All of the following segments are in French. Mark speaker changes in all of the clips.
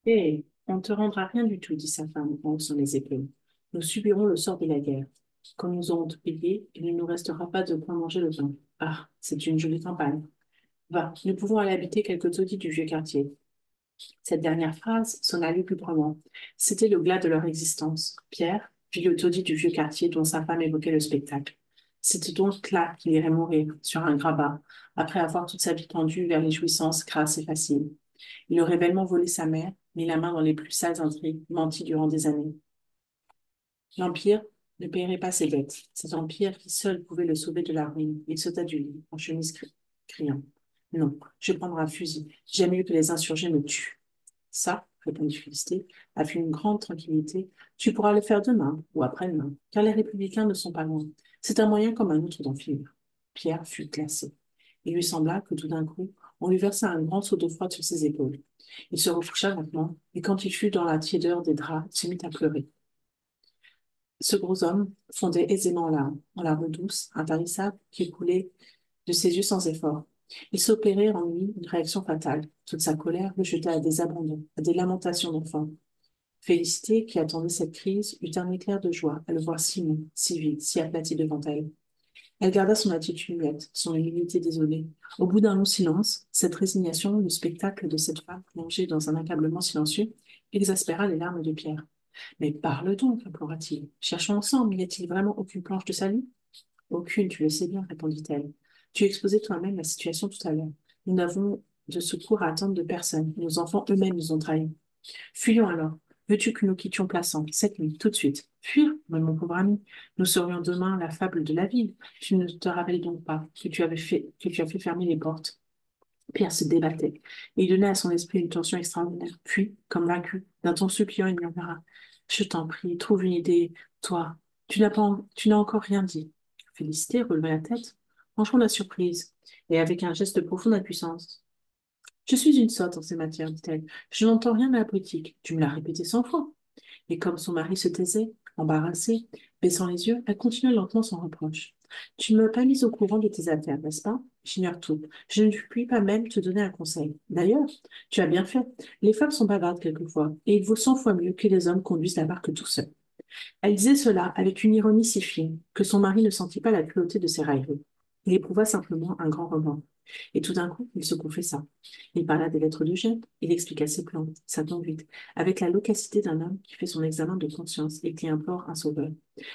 Speaker 1: Hé, on ne te rendra rien du tout, dit sa femme en haussant les épaules. Nous subirons le sort de la guerre. Quand nous aurons tout payé, il ne nous restera pas de quoi manger le pain. Ah, c'est une jolie campagne. Va, nous pouvons aller habiter quelques taudis du vieux quartier. Cette dernière phrase sonna lugubrement. C'était le glas de leur existence. Pierre vit le taudis du vieux quartier dont sa femme évoquait le spectacle. C'était donc là qu'il irait mourir, sur un grabat, après avoir toute sa vie tendue vers les jouissances grasses et faciles. Il aurait bellement volé sa mère, mis la main dans les plus sales intrigues, menti durant des années. L'Empire ne paierait pas ses dettes. Cet empire qui seul pouvait le sauver de la ruine. Il sauta du lit, en chemise criant. Non, je prendrai un fusil. J'aime mieux que les insurgés me tuent. Ça, répondit Félicité, avec une grande tranquillité, tu pourras le faire demain ou après-demain, car les républicains ne sont pas loin. C'est un moyen comme un autre d'en finir. Pierre fut glacé. Il lui sembla que tout d'un coup, on lui versa un grand seau d'eau froide sur ses épaules. Il se recoucha lentement, et quand il fut dans la tiédeur des draps, il se mit à pleurer. Ce gros homme fondait aisément en larmes douces, intarissables, qui coulaient de ses yeux sans effort. Il s'opérait en lui une réaction fatale. Toute sa colère le jeta à des abandons, à des lamentations d'enfant. Félicité, qui attendait cette crise, eut un éclair de joie à le voir si mou, si vide, si aplati devant elle. Elle garda son attitude muette, son humilité désolée. Au bout d'un long silence, cette résignation, le spectacle de cette femme plongée dans un accablement silencieux, exaspéra les larmes de Pierre. Mais parle donc, implora-t-il. Cherchons ensemble, n'y a-t-il vraiment aucune planche de salut? Aucune, tu le sais bien, répondit-elle. Tu exposais toi-même la situation tout à l'heure. Nous n'avons de secours à attendre de personne. Nos enfants eux-mêmes nous ont trahis. Fuyons alors. Veux-tu que nous quittions Plassans, cette nuit, tout de suite? Fuir? Mais mon pauvre ami, nous serions demain la fable de la ville. Tu ne te rappelles donc pas que tu as fait fermer les portes. Pierre se débattait. Il donnait à son esprit une tension extraordinaire. Puis, comme vaincu, d'un ton suppliant, il murmura: je t'en prie, trouve une idée. Toi, tu n'as encore rien dit. Félicité releva la tête, franchement la surprise, et avec un geste de profonde impuissance. Je suis une sotte en ces matières, dit-elle. Je n'entends rien à la politique. Tu me l'as répété 100 fois. Et comme son mari se taisait, embarrassée, baissant les yeux, elle continua lentement son reproche. Tu ne m'as pas mise au courant de tes affaires, n'est-ce pas? J'ignore tout. Je ne puis pas même te donner un conseil. D'ailleurs, tu as bien fait. Les femmes sont bavardes quelquefois, et il vaut 100 fois mieux que les hommes conduisent la barque tout seuls. Elle disait cela avec une ironie si fine que son mari ne sentit pas la cruauté de ses railleries. Il éprouva simplement un grand remords. Et tout d'un coup, il se confessa. Il parla des lettres de Gênes, il expliqua ses plans, sa conduite, avec la loquacité d'un homme qui fait son examen de conscience et qui implore un sauveur.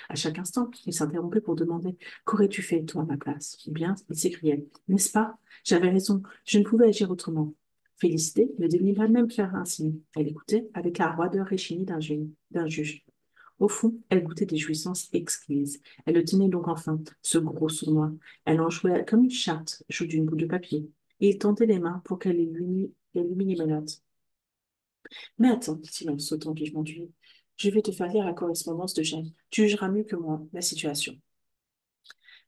Speaker 1: À chaque instant, il s'interrompait pour demander: qu'aurais-tu fait, toi, à ma place? Ou bien, il s'écriait: n'est-ce pas? J'avais raison, je ne pouvais agir autrement. Félicité ne daignait pas même faire un signe. Elle écoutait avec la roideur réchinie d'un juge. Au fond, elle goûtait des jouissances exquises. Elle le tenait donc enfin, ce gros sournois. Elle en jouait comme une chatte joue d'une boule de papier. Et il tendait les mains pour qu'elle illumine les menottes. Mais attends, dit-il en sautant vivement du lit. Je vais te faire lire la correspondance de Jeanne. Tu jugeras mieux que moi la situation.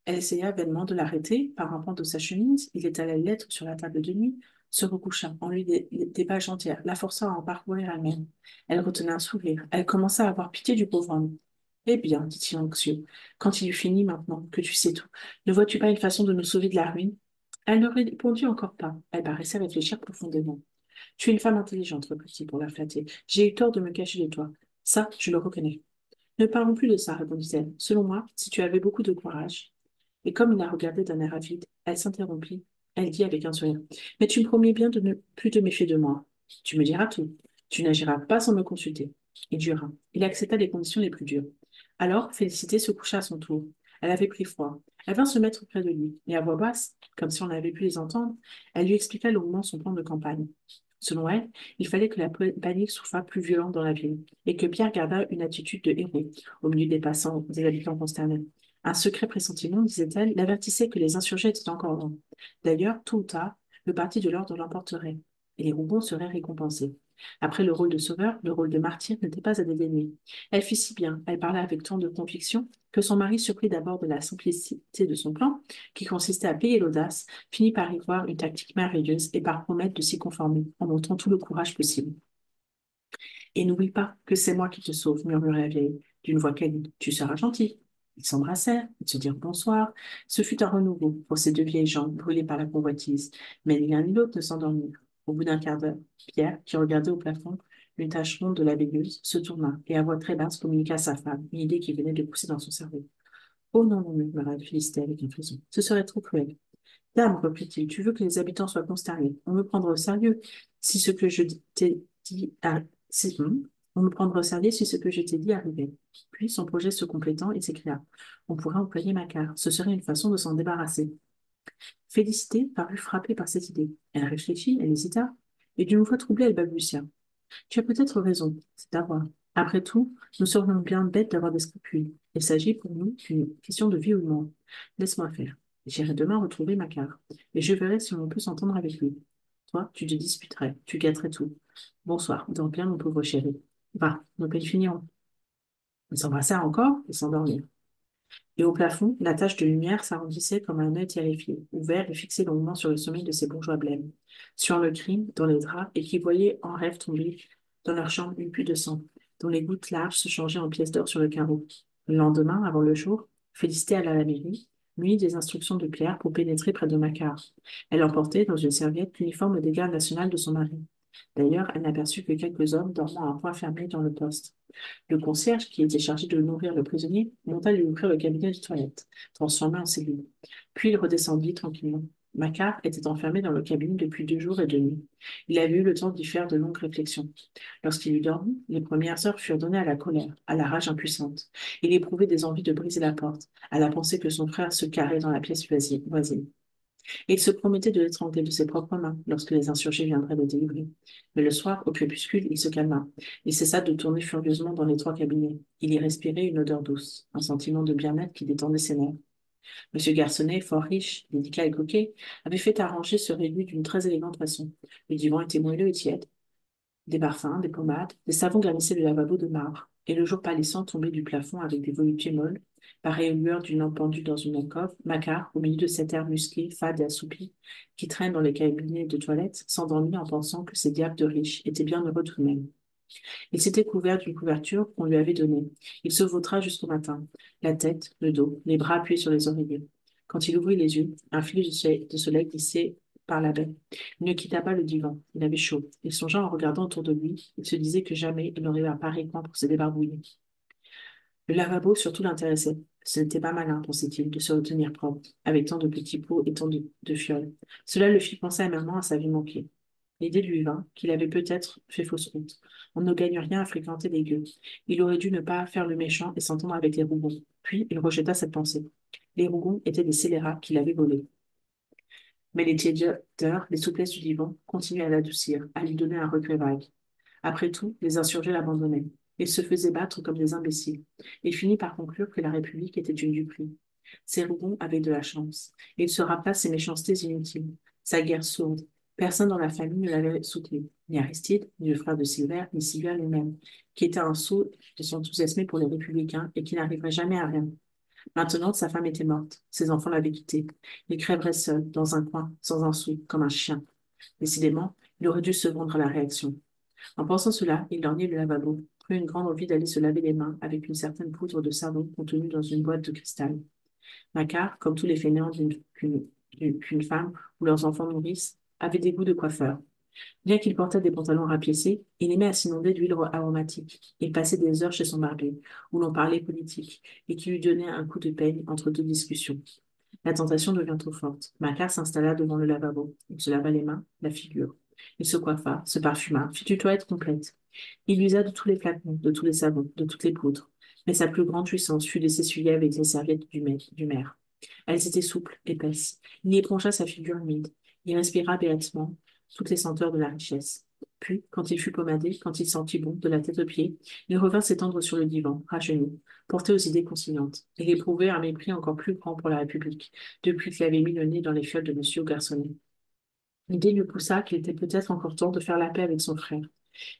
Speaker 1: Elle essaya vainement de l'arrêter par un pan de sa chemise. Il étala les lettres sur la table de nuit, se recoucha, en lui des pages entières, la força à en parcourir elle-même. Elle retenait un sourire. Elle commença à avoir pitié du pauvre homme. Eh bien, dit-il anxieux, quand il eut fini maintenant, que tu sais tout, ne vois-tu pas une façon de nous sauver de la ruine? Elle ne répondit encore pas. Elle paraissait réfléchir profondément. Tu es une femme intelligente, reprit-il pour la flatter. J'ai eu tort de me cacher de toi. Ça, je le reconnais. Ne parlons plus de ça, répondit-elle. Selon moi, si tu avais beaucoup de courage. Et comme il la regardait d'un air avide, elle s'interrompit. Elle dit avec un sourire: mais tu me promets bien de ne plus te méfier de moi. Tu me diras tout. Tu n'agiras pas sans me consulter. Il jura. Il accepta les conditions les plus dures. Alors, Félicité se coucha à son tour. Elle avait pris froid. Elle vint se mettre près de lui, et à voix basse, comme si on avait pu les entendre, elle lui expliqua longuement son plan de campagne. Selon elle, il fallait que la panique soit plus violente dans la ville, et que Pierre gardât une attitude de héros au milieu des passants, des habitants consternés. Un secret pressentiment, disait-elle, l'avertissait que les insurgés étaient encore loin. D'ailleurs, tôt ou tard, le parti de l'ordre l'emporterait, et les Rougon seraient récompensés. Après le rôle de sauveur, le rôle de martyr n'était pas à dédaigner. Elle fit si bien, elle parla avec tant de conviction, que son mari, surpris d'abord de la simplicité de son plan, qui consistait à payer l'audace, finit par y voir une tactique merveilleuse et par promettre de s'y conformer, en montrant tout le courage possible. Et n'oublie pas que c'est moi qui te sauve, murmura la vieille, d'une voix câline. Tu seras gentil. Ils s'embrassèrent, ils se dirent bonsoir. Ce fut un renouveau pour ces deux vieilles gens brûlées par la convoitise, mais ni l'un ni l'autre ne s'endormirent. Au bout d'un quart d'heure, Pierre, qui regardait au plafond, Une tache ronde de la veilleuse se tourna et à voix très basse communiqua à sa femme une idée qui venait de pousser dans son cerveau. Oh non, non, murmura Félicité avec une frisson. Ce serait trop cruel. Dame, reprit-il, tu veux que les habitants soient consternés. On me prendra au sérieux si ce que je t'ai dit on me prendra au sérieux si ce que je t'ai dit arrivait. Puis, son projet se complétant, il s'écria. On pourrait employer Macar. Ce serait une façon de s'en débarrasser. Félicité parut frappée par cette idée. Elle réfléchit, elle hésita, et d'une voix troublée, elle balbutia. Tu as peut-être raison, c'est à voir. Après tout, nous serions bien bêtes d'avoir des scrupules. Il s'agit pour nous d'une question de vie ou de mort. Laisse-moi faire. J'irai demain retrouver Macar, et je verrai si on peut s'entendre avec lui. Toi, tu te disputerais, tu gâterais tout. Bonsoir, dors bien, mon pauvre chéri. Va, nos peines finiront. Ils s'embrassèrent encore et s'endormirent. Et au plafond, la tache de lumière s'arrondissait comme un œil terrifié, ouvert et fixé longuement sur le sommeil de ces bourgeois blêmes, sur le crime, dans les draps, et qui voyaient en rêve tomber dans leur chambre une pluie de sang, dont les gouttes larges se changeaient en pièces d'or sur le carreau. Le lendemain, avant le jour, Félicité alla à la mairie, munie des instructions de Pierre pour pénétrer près de Macquart. Elle emportait dans une serviette l'uniforme des gardes nationales de son mari. D'ailleurs, elle n'aperçut que quelques hommes dormant à point fermé dans le poste. Le concierge, qui était chargé de nourrir le prisonnier, monta lui ouvrir le cabinet de toilette, transformé en cellule. Puis il redescendit tranquillement. Macquart était enfermé dans le cabinet depuis 2 jours et 2 nuits. Il avait eu le temps d'y faire de longues réflexions. Lorsqu'il eut dormi, les premières heures furent données à la colère, à la rage impuissante. Il éprouvait des envies de briser la porte, à la pensée que son frère se carrait dans la pièce voisine. Et il se promettait de l'étrangler de ses propres mains lorsque les insurgés viendraient le délivrer. Mais le soir, au crépuscule, il se calma. Il cessa de tourner furieusement dans l'étroit cabinet. Il y respirait une odeur douce, un sentiment de bien-être qui détendait ses nerfs. Monsieur Garçonnet, fort riche, délicat et coquet, avait fait arranger ce réduit d'une très élégante façon. Le divan était moelleux et tiède. Des parfums, des pommades, des savons garnissaient le lavabo de marbre, et le jour pâlissant tombait du plafond avec des voluptés molles, pareilles aux lueurs d'une lampe pendue dans une alcôve. Macquart, au milieu de cet air musqué, fade et assoupi, qui traîne dans les cabinets de toilette, s'endormit en pensant que ces diables de riches étaient bien heureux tout de même. Il s'était couvert d'une couverture qu'on lui avait donnée. Il se vautra jusqu'au matin, la tête, le dos, les bras appuyés sur les oreillers. Quand il ouvrit les yeux, un fil de soleil glissait par la baie. Il ne quitta pas le divan. Il avait chaud. Il songea en regardant autour de lui. Il se disait que jamais il n'aurait un pareil coin pour se débarbouiller. Le lavabo surtout l'intéressait. Ce n'était pas malin, pensait-il, de se retenir propre, avec tant de petits pots et tant de fioles. Cela le fit penser amèrement à sa vie manquée. L'idée lui vint qu'il avait peut-être fait fausse route. On ne gagne rien à fréquenter les gueux. Il aurait dû ne pas faire le méchant et s'entendre avec les Rougons. Puis il rejeta cette pensée. Les Rougons étaient des scélérats qu'il avait volés. Mais les tiédeurs, les souplesses du divan continuaient à l'adoucir, à lui donner un regret vague. Après tout, les insurgés l'abandonnaient. Ils se faisaient battre comme des imbéciles. Il finit par conclure que la République était une duperie. Ces Rougon avaient de la chance. Et il se rappela ses méchancetés inutiles, sa guerre sourde. Personne dans la famille ne l'avait soutenu, ni Aristide, ni le frère de Silver, ni Silver lui-même, qui était un sot de s'enthousiasmer pour les républicains et qui n'arriverait jamais à rien. Maintenant, sa femme était morte, ses enfants l'avaient quitté. Il crèverait seul, dans un coin, sans un sou, comme un chien. Décidément, il aurait dû se vendre à la réaction. En pensant cela, il lorgnait le lavabo, prit une grande envie d'aller se laver les mains avec une certaine poudre de savon contenue dans une boîte de cristal. Macquart, comme tous les fainéants qu'une femme ou leurs enfants nourrissent, avait des goûts de coiffeur. Bien qu'il portât des pantalons rapiécés, il aimait à s'inonder d'huile aromatique. Il passait des heures chez son barbier, où l'on parlait politique, et qui lui donnait un coup de peigne entre deux discussions. La tentation devint trop forte. Macquart s'installa devant le lavabo. Il se lava les mains, la figure. Il se coiffa, se parfuma, fit une toilette complète. Il usa de tous les flacons, de tous les savons, de toutes les poudres. Mais sa plus grande jouissance fut de s'essuyer avec les serviettes du maire. Elles étaient souples, épaisses. Il y époncha sa figure humide. Il respira béatement toutes les senteurs de la richesse. Puis, quand il fut pommadé, quand il sentit bon, de la tête aux pieds, il revint s'étendre sur le divan, rajeuni, porté aux idées conciliantes. Il éprouvait un mépris encore plus grand pour la République, depuis qu'il avait mis le nez dans les fioles de M. Garçonnet. L'idée lui poussa qu'il était peut-être encore temps de faire la paix avec son frère.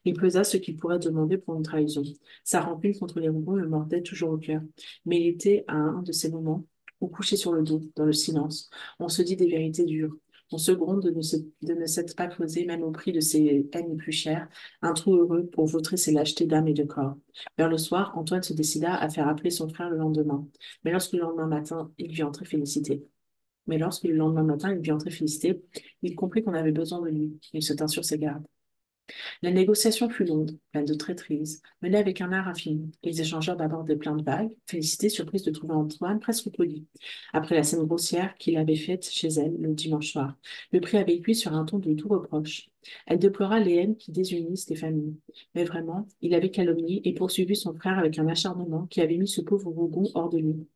Speaker 1: Il pesa ce qu'il pourrait demander pour une trahison. Sa rancune contre les Rougon le mordait toujours au cœur. Mais il était à un de ces moments où, couché sur le dos, dans le silence, on se dit des vérités dures. On se gronde de ne s'être pas creusé, même au prix de ses peines les plus chères, un trou heureux pour vautrer ses lâchetés d'âme et de corps. Vers le soir, Antoine se décida à faire appeler son frère le lendemain. Mais lorsque le lendemain matin, il vit entrer félicité. Mais lorsque le lendemain matin, il vit entrer félicité, il comprit qu'on avait besoin de lui. Il se tint sur ses gardes. La négociation fut longue, pleine de traîtrises, menée avec un art infini. Ils échangèrent d'abord des plaintes vagues, Félicité surprise de trouver Antoine presque poli. Après la scène grossière qu'il avait faite chez elle le dimanche soir, le prit avec lui sur un ton de doux reproche. Elle déplora les haines qui désunissent les familles. Mais vraiment, il avait calomnié et poursuivi son frère avec un acharnement qui avait mis ce pauvre Rougon hors de lui.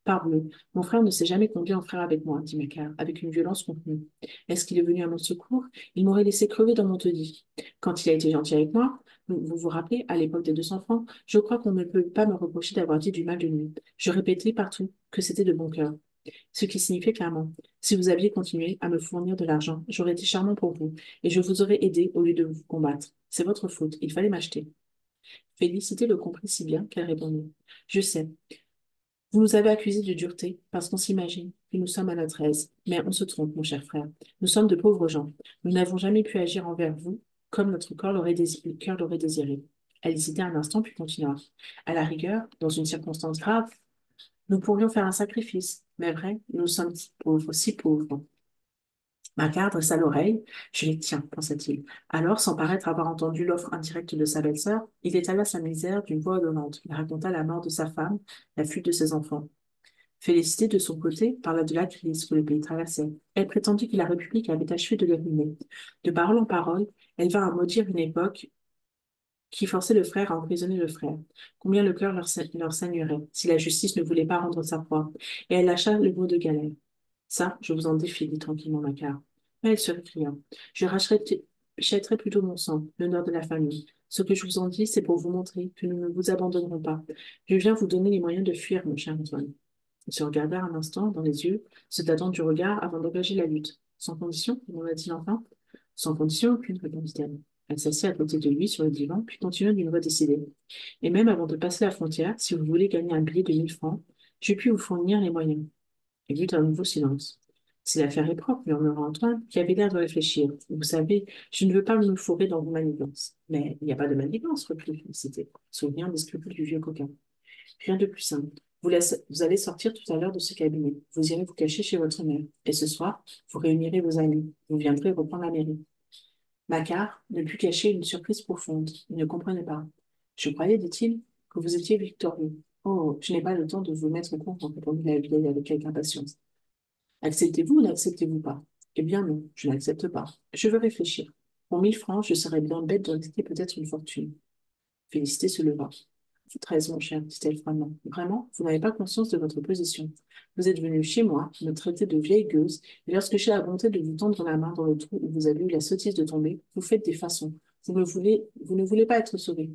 Speaker 1: Parbleu, mon frère ne s'est jamais conduit en frère avec moi, dit Macar, avec une violence contenue. Est-ce qu'il est venu à mon secours? Il m'aurait laissé crever dans mon taudis. Quand il a été gentil avec moi, vous vous rappelez, à l'époque des 200 francs, je crois qu'on ne peut pas me reprocher d'avoir dit du mal de lui. Je répétais partout que c'était de bon cœur. Ce qui signifiait clairement, si vous aviez continué à me fournir de l'argent, j'aurais été charmant pour vous, et je vous aurais aidé au lieu de vous combattre. C'est votre faute, il fallait m'acheter. Félicité le comprit si bien qu'elle répondit. Je sais, vous nous avez accusés de dureté parce qu'on s'imagine que nous sommes à notre aise. Mais on se trompe, mon cher frère. Nous sommes de pauvres gens. Nous n'avons jamais pu agir envers vous comme notre cœur l'aurait désiré. Elle hésita un instant puis continua. À la rigueur, dans une circonstance grave, nous pourrions faire un sacrifice. Mais vrai, nous sommes si pauvres, si pauvres. Macquart dressa l'oreille. Je les tiens, pensa-t-il. Alors, sans paraître avoir entendu l'offre indirecte de sa belle-sœur, il étala sa misère d'une voix donnante. Il raconta la mort de sa femme, la fuite de ses enfants. Félicité, de son côté, parla de la crise que le pays traversait. Elle prétendit que la République avait achevé de les ruiner. De parole en parole, elle vint à maudire une époque qui forçait le frère à emprisonner le frère. Combien le cœur leur saignerait si la justice ne voulait pas rendre sa proie. Et elle lâcha le mot de galère. Ça, je vous en défie, dit tranquillement Macquart. Mais elle se récria. Je rachèterai plutôt mon sang, l'honneur de la famille. Ce que je vous en dis, c'est pour vous montrer que nous ne vous abandonnerons pas. Je viens vous donner les moyens de fuir, mon cher Antoine. Ils se regardèrent un instant dans les yeux, se tâtant du regard avant d'engager la lutte. Sans condition, demanda-t-il enfin. Sans condition aucune, répondit-elle. Elle s'assit à côté de lui sur le divan, puis continua d'une voix décidée. Et même avant de passer la frontière, si vous voulez gagner un billet de 1 000 francs, je puis vous fournir les moyens. Il y eut un nouveau silence. Si l'affaire est propre, murmura Antoine, qui avait l'air de réfléchir. Vous savez, je ne veux pas me fourrer dans vos manigances. Mais il n'y a pas de manigance, reprit Félicité, souvenir des scrupules du vieux coquin. Rien de plus simple. Vous allez sortir tout à l'heure de ce cabinet. Vous irez vous cacher chez votre mère. Et ce soir, vous réunirez vos amis. Vous viendrez reprendre la mairie. Macquart ne put cacher une surprise profonde. Il ne comprenait pas. Je croyais, dit-il, que vous étiez victorieux. Oh, je n'ai pas le temps de vous mettre au courant, répondit la vieille avec quelque impatience. Acceptez-vous ou n'acceptez-vous pas? Eh bien non, je n'accepte pas. Je veux réfléchir. Pour 1 000 francs, je serais bien bête de risquer peut-être une fortune. Félicité se leva. Vous avez raison, mon cher, dit-elle froidement. Vraiment, vous n'avez pas conscience de votre position. Vous êtes venu chez moi, me traiter de vieille gueuse, et lorsque j'ai la bonté de vous tendre la main dans le trou où vous avez eu la sottise de tomber, vous faites des façons. Vous ne voulez pas être sauvé.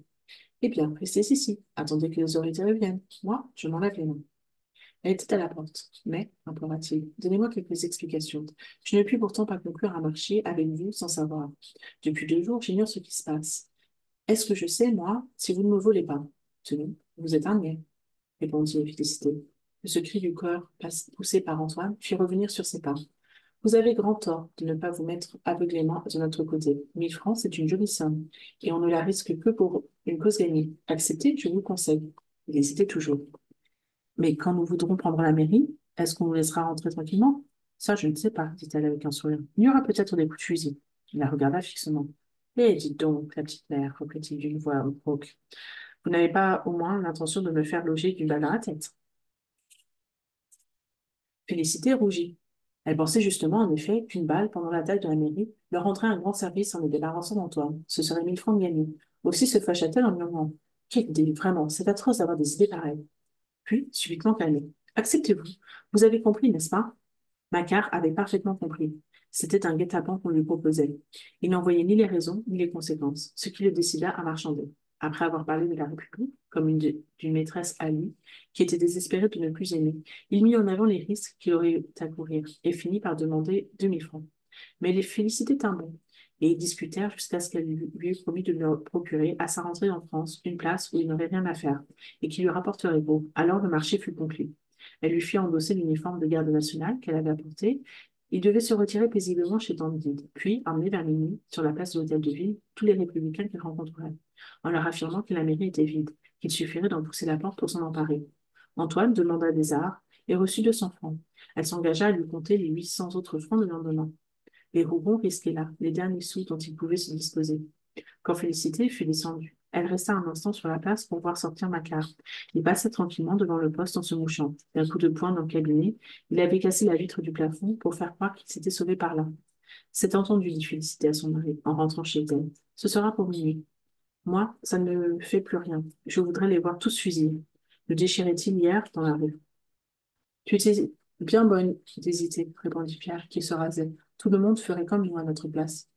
Speaker 1: Eh bien, restez ici. Attendez que les autorités reviennent. Moi, je m'en lave les mains. Elle était à la porte. Mais, implora-t-il, donnez-moi quelques explications. Je ne puis pourtant pas conclure un marché avec vous sans savoir. Depuis 2 jours, j'ignore ce qui se passe. Est-ce que je sais, moi, si vous ne me volez pas? Tenez, vous êtes un niais, répondit Félicité. Ce cri du corps, poussé par Antoine, fit revenir sur ses pas. Vous avez grand tort de ne pas vous mettre aveuglément de notre côté. 1 000 francs, c'est une jolie somme, et on ne la risque que pour une cause gagnée. Acceptez, je vous le conseille. Il hésitait toujours. Mais quand nous voudrons prendre la mairie, est-ce qu'on nous laissera rentrer tranquillement? Ça, je ne sais pas, dit-elle avec un sourire. Il y aura peut-être des coups de fusil. Il la regarda fixement. Eh, dites donc, la petite mère, reprit-il d'une voix rauque. Vous n'avez pas au moins l'intention de me faire loger d'une balle dans la tête? Félicité rougit. Elle pensait justement, en effet, qu'une balle, pendant l'attaque de la mairie, leur rendrait un grand service en les débarrassant d'Antoine. Ce serait 1 000 francs de gagnés. Aussi se fâcha-t-elle en murmurant. Quelle idée, vraiment, c'est atroce d'avoir des idées pareilles. Puis, subitement calmée. Acceptez-vous. Vous avez compris, n'est-ce pas? Macquart avait parfaitement compris. C'était un guet-apens qu'on lui proposait. Il n'en voyait ni les raisons ni les conséquences, ce qui le décida à marchander. Après avoir parlé de la République comme d'une maîtresse à lui, qui était désespérée de ne plus aimer, il mit en avant les risques qu'il aurait eu à courir et finit par demander 2 000 francs. Mais les félicitait un bon, et ils discutèrent jusqu'à ce qu'elle lui eût promis de lui procurer, à sa rentrée en France, une place où il n'aurait rien à faire, et qui lui rapporterait beau. Alors le marché fut conclu. Elle lui fit endosser l'uniforme de garde nationale qu'elle avait apporté. Il devait se retirer paisiblement chez Candide, puis emmener vers minuit, sur la place de l'hôtel de ville, tous les républicains qu'il rencontrerait, en leur affirmant que la mairie était vide, qu'il suffirait d'en pousser la porte pour s'en emparer. Antoine demanda des arts et reçut 200 francs. Elle s'engagea à lui compter les 800 autres francs le lendemain. Les Rougon risquaient là les derniers sous dont ils pouvaient se disposer. Quand Félicité fut descendue, elle resta un instant sur la place pour voir sortir Macquart. Il passa tranquillement devant le poste en se mouchant. D'un coup de poing dans le cabinet, il avait cassé la vitre du plafond pour faire croire qu'il s'était sauvé par là. C'est entendu, dit Félicité à son mari en rentrant chez elle. Ce sera pour minuit. Moi, ça ne me fait plus rien. Je voudrais les voir tous fusillés. Le déchirait-il hier dans la rue? Tu étais bien bonne d'hésiter, répondit Pierre, qui se rasait. Tout le monde ferait comme nous à notre place.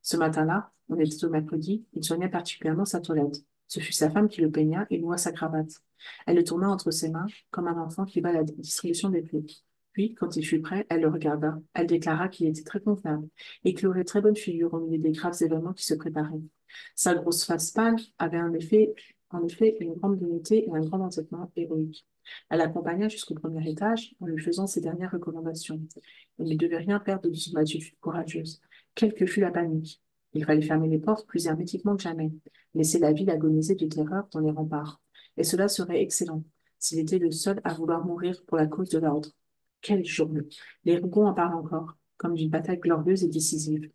Speaker 1: Ce matin-là, on était au mercredi, il soigna particulièrement sa toilette. Ce fut sa femme qui le peigna et noua sa cravate. Elle le tourna entre ses mains, comme un enfant qui va à la distribution des clés. Puis, quand il fut prêt, elle le regarda. Elle déclara qu'il était très convenable et qu'il aurait très bonne figure au milieu des graves événements qui se préparaient. Sa grosse face pâle avait en effet une grande dignité et un grand entêtement héroïque. Elle l'accompagna jusqu'au premier étage en lui faisant ses dernières recommandations. Il ne devait rien perdre de son attitude courageuse, quelle que fût la panique. Il fallait fermer les portes plus hermétiquement que jamais, laisser la ville agoniser de terreur dans les remparts. Et cela serait excellent, s'il était le seul à vouloir mourir pour la cause de l'ordre. Quelle journée! Les Rougon en parlent encore, comme d'une bataille glorieuse et décisive.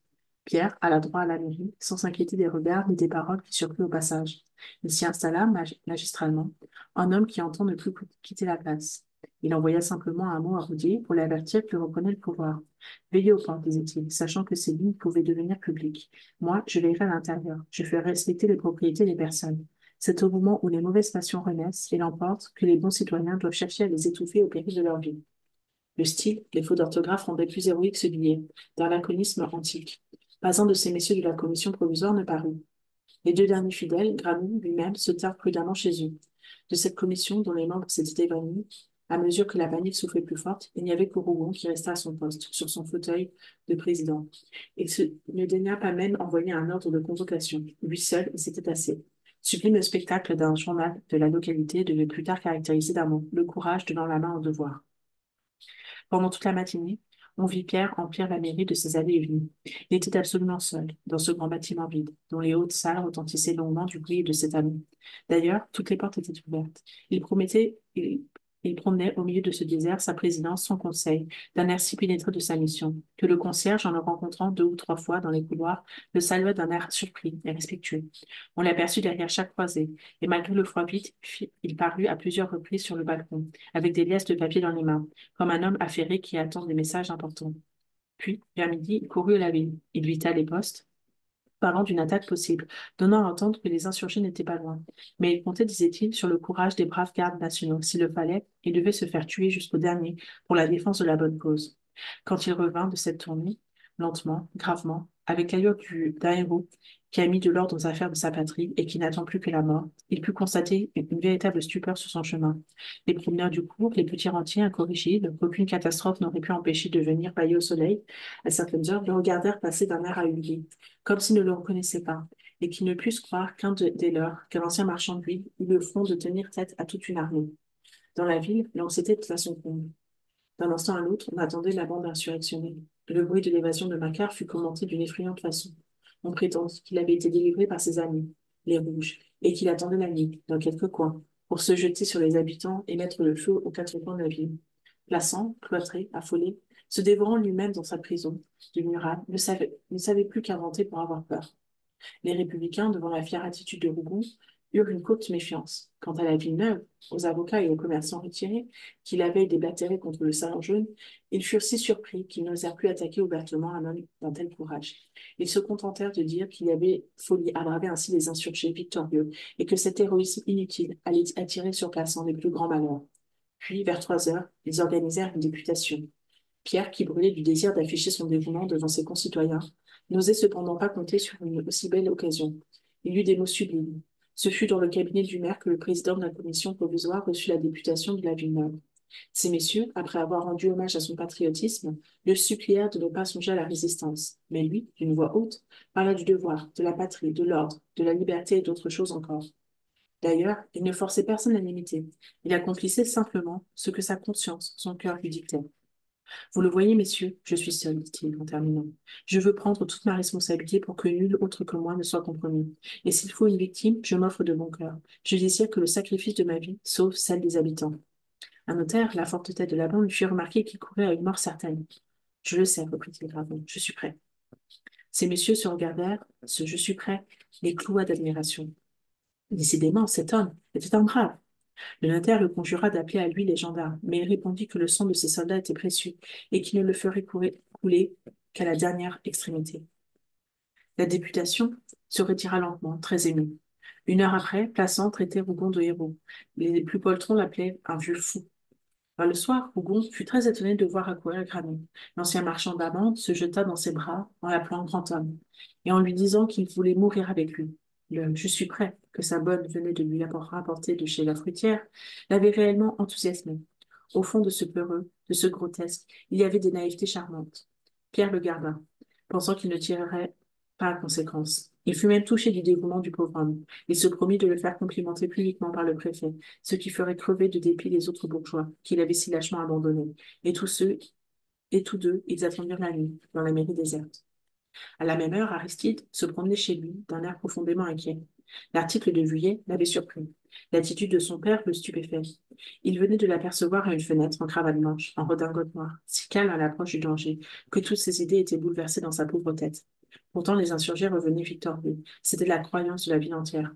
Speaker 1: Pierre alla droit à la mairie, sans s'inquiéter des regards ni des paroles qui surprirent au passage. Il s'y installa magistralement, un homme qui entend ne plus quitter la place. Il envoya simplement un mot à Roudier pour l'avertir qu'il reprenait le pouvoir. Veillez aux portes, disait-il, sachant que ces lignes pouvaient devenir publiques. Moi, je veillerai à l'intérieur. Je ferai respecter les propriétés des personnes. C'est au moment où les mauvaises passions renaissent et l'emportent que les bons citoyens doivent chercher à les étouffer au péril de leur vie. Le style, les fautes d'orthographe rendaient plus héroïque ce billet, d'un laconisme antique. Pas un de ces messieurs de la commission provisoire ne parut. Les deux derniers fidèles, Gramont lui-même, se tinrent prudemment chez eux. De cette commission, dont les membres s'étaient évanouis, à mesure que la panique soufflait plus forte, il n'y avait que Rougon qui resta à son poste, sur son fauteuil de président. Ne daigna pas même envoyer un ordre de convocation. Lui seul, et c'était assez. Sublime spectacle d'un journal de la localité devait plus tard caractériser d'un mot le courage donnant la main au devoir. Pendant toute la matinée, on vit Pierre remplir la mairie de ses allées et venues. Il était absolument seul, dans ce grand bâtiment vide, dont les hautes salles retentissaient longuement du bruit de ses talons. D'ailleurs, toutes les portes étaient ouvertes. Il promenait au milieu de ce désert sa présidence sans conseil, d'un air si pénétré de sa mission, que le concierge, en le rencontrant deux ou trois fois dans les couloirs, le salua d'un air surpris et respectueux. On l'aperçut derrière chaque croisée, et malgré le froid vite, il parut à plusieurs reprises sur le balcon, avec des liasses de papier dans les mains comme un homme affairé qui attend des messages importants. Puis, vers midi, il courut à la ville. Il vita les postes, parlant d'une attaque possible, donnant à entendre que les insurgés n'étaient pas loin. Mais il comptait, disait-il, sur le courage des braves gardes nationaux. S'il le fallait, il devait se faire tuer jusqu'au dernier pour la défense de la bonne cause. Quand il revint de cette tournée, lentement, gravement, avec l'allure d'un héros qui a mis de l'ordre aux affaires de sa patrie et qui n'attend plus que la mort, il put constater une véritable stupeur sur son chemin. Les promeneurs du cours, les petits rentiers incorrigibles, qu'aucune catastrophe n'aurait pu empêcher de venir pailler au soleil, à certaines heures, le regardèrent passer d'un air ahuri, comme s'ils ne le reconnaissaient pas, et qu'ils ne pussent croire des leurs, qu'un ancien marchand d'huile eut le front de tenir tête à toute une armée. Dans la ville, l'anxiété était à son comble. D'un instant à l'autre, on attendait la bande insurrectionnelle. Le bruit de l'évasion de Macquart fut commenté d'une effrayante façon. On prétendit qu'il avait été délivré par ses amis, les Rouges, et qu'il attendait la nuit, dans quelque coin, pour se jeter sur les habitants et mettre le feu aux quatre coins de la ville. Plassans, cloîtré, affolé, se dévorant lui-même dans sa prison de muraille, ne savait plus qu'inventer pour avoir peur. Les républicains, devant la fière attitude de Rougon, eurent une courte méfiance. Quant à la Villeneuve, aux avocats et aux commerçants retirés, qui la veille déblatéré contre le salon jaune, ils furent si surpris qu'ils n'osèrent plus attaquer ouvertement un homme d'un tel courage. Ils se contentèrent de dire qu'il y avait folie à braver ainsi les insurgés victorieux et que cet héroïsme inutile allait attirer sur place les plus grands malheurs. Puis, vers 3 heures, ils organisèrent une députation. Pierre, qui brûlait du désir d'afficher son dévouement devant ses concitoyens, n'osait cependant pas compter sur une aussi belle occasion. Il eut des mots sublimes. Ce fut dans le cabinet du maire que le président de la commission provisoire reçut la députation de la Villeneuve. Ces messieurs, après avoir rendu hommage à son patriotisme, le supplièrent de ne pas songer à la résistance. Mais lui, d'une voix haute, parla du devoir, de la patrie, de l'ordre, de la liberté et d'autres choses encore. D'ailleurs, il ne forçait personne à l'imiter. Il accomplissait simplement ce que sa conscience, son cœur lui dictait. Vous le voyez, messieurs, je suis seul, dit-il en terminant. Je veux prendre toute ma responsabilité pour que nul autre que moi ne soit compromis. Et s'il faut une victime, je m'offre de bon cœur. Je désire que le sacrifice de ma vie sauve celle des habitants. Un notaire, la forte tête de la bande, lui fit remarquer qu'il courait à une mort certaine. Je le sais, reprit-il gravement, je suis prêt. Ces messieurs se regardèrent, ce je suis prêt, les cloua d'admiration. Décidément, cet homme était un brave. Le notaire le conjura d'appeler à lui les gendarmes, mais il répondit que le sang de ses soldats était précieux et qu'il ne le ferait couler qu'à la dernière extrémité. La députation se retira lentement, très émue. Une heure après, Plassans traitait Rougon de héros. Les plus poltrons l'appelaient un vieux fou. Vers le soir, Rougon fut très étonné de voir accourir Gramont. L'ancien marchand d'amandes se jeta dans ses bras en l'appelant grand homme et en lui disant qu'il voulait mourir avec lui. Le «Je suis prêt» que sa bonne venait de lui rapporter de chez la fruitière l'avait réellement enthousiasmé. Au fond de ce peureux, de ce grotesque, il y avait des naïvetés charmantes. Pierre le garda, pensant qu'il ne tirerait pas conséquence. Il fut même touché du dévouement du pauvre homme. Il se promit de le faire complimenter publiquement par le préfet, ce qui ferait crever de dépit les autres bourgeois qu'il avait si lâchement abandonnés. Et tous deux, ils attendirent la nuit, dans la mairie déserte. À la même heure, Aristide se promenait chez lui, d'un air profondément inquiet. L'article de Vuillet l'avait surpris. L'attitude de son père le stupéfait. Il venait de l'apercevoir à une fenêtre en cravate blanche, en redingote noire, si calme à l'approche du danger, que toutes ses idées étaient bouleversées dans sa pauvre tête. Pourtant, les insurgés revenaient victorieux. C'était la croyance de la ville entière.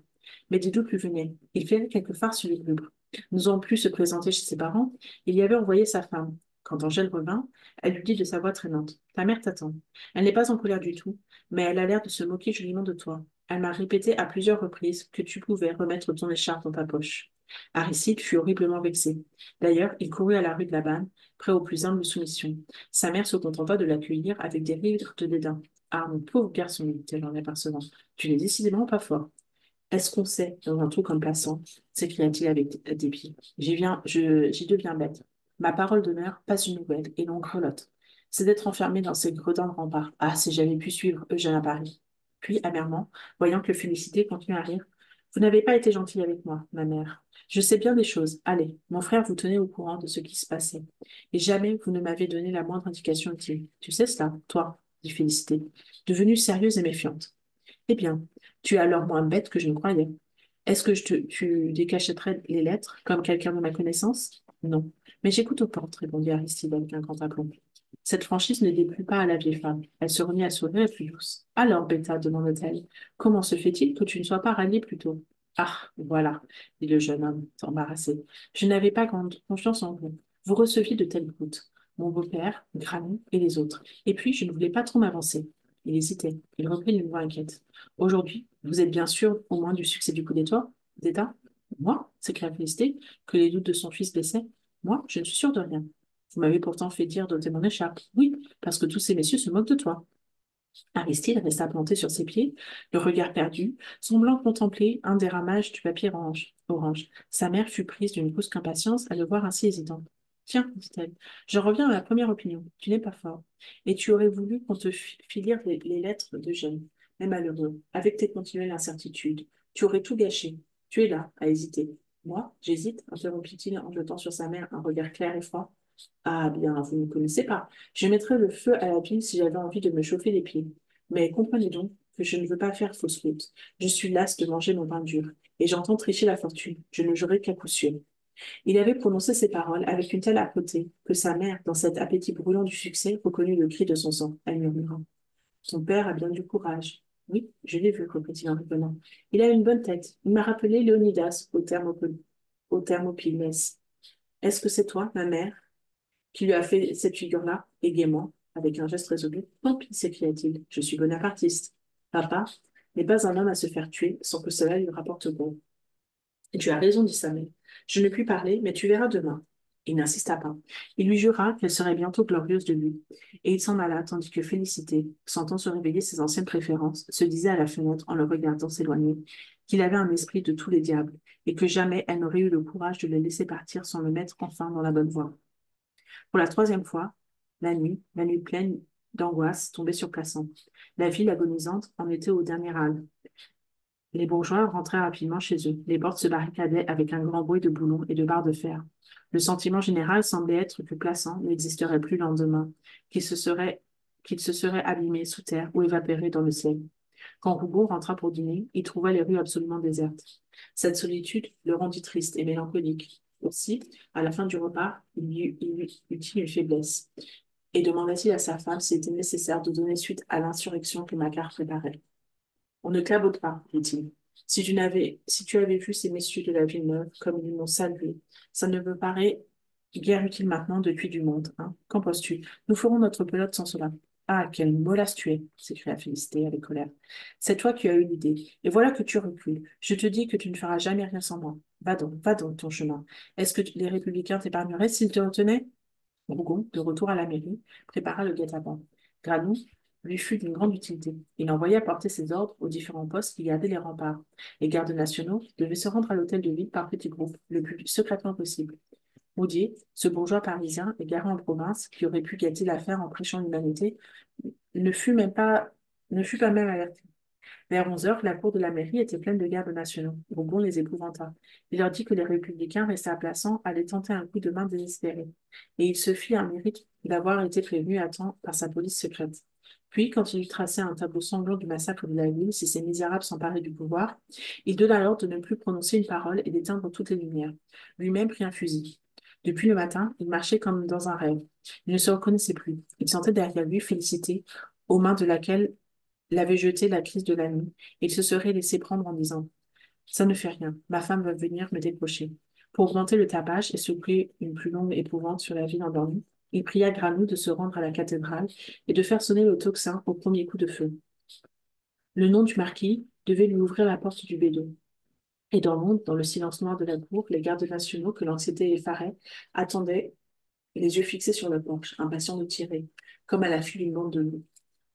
Speaker 1: Mais des doutes lui venaient. Il ferait quelques farces lugubres. N'osant plus se présenter chez ses parents, il y avait envoyé sa femme. Quand Angèle revint, elle lui dit de sa voix traînante: Ta mère t'attend. Elle n'est pas en colère du tout, mais elle a l'air de se moquer joliment de toi. Elle m'a répété à plusieurs reprises que tu pouvais remettre ton écharpe dans ta poche. Aristide fut horriblement vexé. D'ailleurs, il courut à la rue de la Banne, prêt aux plus humbles soumissions. Sa mère se contenta de l'accueillir avec des rires de dédain. Ah, mon pauvre garçon, dit-elle en l'apercevant, tu n'es décidément pas fort. Est-ce qu'on sait, dans un trou comme Plassans, s'écria-t-il avec dépit. J'y deviens bête. Ma parole d'honneur, pas une nouvelle, et l'on grelotte. C'est d'être enfermé dans ces gredins de remparts. Ah, si j'avais pu suivre Eugène à Paris. Puis, amèrement, voyant que Félicité continuait à rire, vous n'avez pas été gentille avec moi, ma mère. Je sais bien des choses. Allez, mon frère vous tenait au courant de ce qui se passait. Et jamais vous ne m'avez donné la moindre indication utile. Tu sais cela, toi, dit Félicité, devenue sérieuse et méfiante. Eh bien, tu es alors moins bête que je ne croyais. Est-ce que tu décacheterais les lettres comme quelqu'un de ma connaissance? Non. Mais j'écoute aux portes, répondit Aristide avec un grand aplomb. Cette franchise ne déplut pas à la vieille femme. Elle se remit à sourire et plus douce. Alors, Bêta, demanda-t-elle, comment se fait-il que tu ne sois pas ralliée plus tôt? Ah, voilà, dit le jeune homme, embarrassé. Je n'avais pas grande confiance en vous. Vous receviez de telles brutes. Mon beau-père, Granou et les autres. Et puis, je ne voulais pas trop m'avancer. Il hésitait. Il reprit d'une voix inquiète. Aujourd'hui, vous êtes bien sûr au moins du succès du coup d'État? Moi? S'écria Félicité, que les doutes de son fils baissaient. Moi, je ne suis sûre de rien. Vous m'avez pourtant fait dire d'ôter mon écharpe. Oui, parce que tous ces messieurs se moquent de toi. Aristide resta planté sur ses pieds, le regard perdu, semblant contempler un des ramages du papier orange. Sa mère fut prise d'une brusque impatience à le voir ainsi hésitant. Tiens, dit-elle, je reviens à la première opinion. Tu n'es pas fort. Et tu aurais voulu qu'on te fît lire les lettres de Jeanne. Mais malheureux, avec tes continuelles incertitudes, tu aurais tout gâché. Tu es là, à hésiter. Moi, j'hésite, interrompit-il en jetant sur sa mère un regard clair et froid. Ah bien, vous ne me connaissez pas. Je mettrais le feu à la pile si j'avais envie de me chauffer les pieds. Mais comprenez donc que je ne veux pas faire fausse route. Je suis lasse de manger mon pain dur, et j'entends tricher la fortune. Je ne jouerai qu'à coup sûr. Il avait prononcé ces paroles avec une telle âpreté que sa mère, dans cet appétit brûlant du succès, reconnut le cri de son sang. Elle murmura: Ton père a bien du courage. Oui, je l'ai vu, reprit-il en ricanant. Il a une bonne tête. Il m'a rappelé Léonidas au Thermopyles. Est-ce que c'est toi, ma mère, qui lui a fait cette figure-là, et gaiement, avec un geste résolu? Tant pis, s'écria-t-il, je suis bonapartiste. Papa n'est pas un homme à se faire tuer sans que cela lui rapporte bon. Et tu as raison, dit Samuel. Je ne puis parler, mais tu verras demain. Il n'insista pas. Il lui jura qu'elle serait bientôt glorieuse de lui. Et il s'en alla, tandis que Félicité, sentant se réveiller ses anciennes préférences, se disait à la fenêtre en le regardant s'éloigner, qu'il avait un esprit de tous les diables, et que jamais elle n'aurait eu le courage de le laisser partir sans le mettre enfin dans la bonne voie. Pour la troisième fois, la nuit pleine d'angoisse tombait sur Plassans. La ville agonisante en était au dernier hâle. Les bourgeois rentraient rapidement chez eux. Les portes se barricadaient avec un grand bruit de boulons et de barres de fer. Le sentiment général semblait être que Plassans n'existerait plus le lendemain, qu'il se serait abîmé sous terre ou évaporé dans le ciel. Quand Rougon rentra pour dîner, il trouva les rues absolument désertes. Cette solitude le rendit triste et mélancolique. Aussi, à la fin du repas, il eut une faiblesse. et demanda-t-il à sa femme s'il était nécessaire de donner suite à l'insurrection que Makar préparait. On ne cabote pas, dit-il. Si tu avais vu ces messieurs de la Villeneuve comme ils m'ont salué, ça ne me paraît guère utile maintenant de cuire du monde, hein. Qu'en penses-tu? Nous ferons notre pelote sans cela. Ah, quelle molasse tu es, s'écria Félicité avec colère. C'est toi qui as eu l'idée, et voilà que tu recules. Je te dis que tu ne feras jamais rien sans moi. Va donc ton chemin. Est-ce que les républicains t'épargneraient s'ils te retenaient? Rougon, de retour à la mairie, prépara le guet-apens. Gradou lui fut d'une grande utilité. Il envoya porter ses ordres aux différents postes qui gardaient les remparts. Les gardes nationaux devaient se rendre à l'hôtel de ville par petits groupes, le plus secrètement possible. Maudier, ce bourgeois parisien égaré en province, qui aurait pu gâter l'affaire en prêchant l'humanité, ne fut même pas, ne fut pas même averti. Vers 11 heures, la cour de la mairie était pleine de gardes nationaux. Rougon les épouvanta. Il leur dit que les républicains restés à Plassans allaient tenter un coup de main désespéré. Et il se fit un mérite d'avoir été prévenu à temps par sa police secrète. Puis, quand il eut tracé un tableau sanglant du massacre de la ville, si ces misérables s'emparaient du pouvoir, il donna l'ordre de ne plus prononcer une parole et d'éteindre toutes les lumières. Lui-même prit un fusil. Depuis le matin, il marchait comme dans un rêve. Il ne se reconnaissait plus. Il sentait derrière lui Félicité, aux mains de laquelle l'avait jeté la crise de la nuit, et il se serait laissé prendre en disant: ça ne fait rien, ma femme va venir me décrocher. Pour augmenter le tapage et souffler une plus longue épouvante sur la ville endormie, il pria Granou de se rendre à la cathédrale et de faire sonner le tocsin au premier coup de feu. Le nom du marquis devait lui ouvrir la porte du bédot. Et dans l'ombre, dans le silence noir de la cour, les gardes nationaux que l'anxiété effarait attendaient, les yeux fixés sur le porche, impatients de tirer, comme à l'affût d'une bande de loups.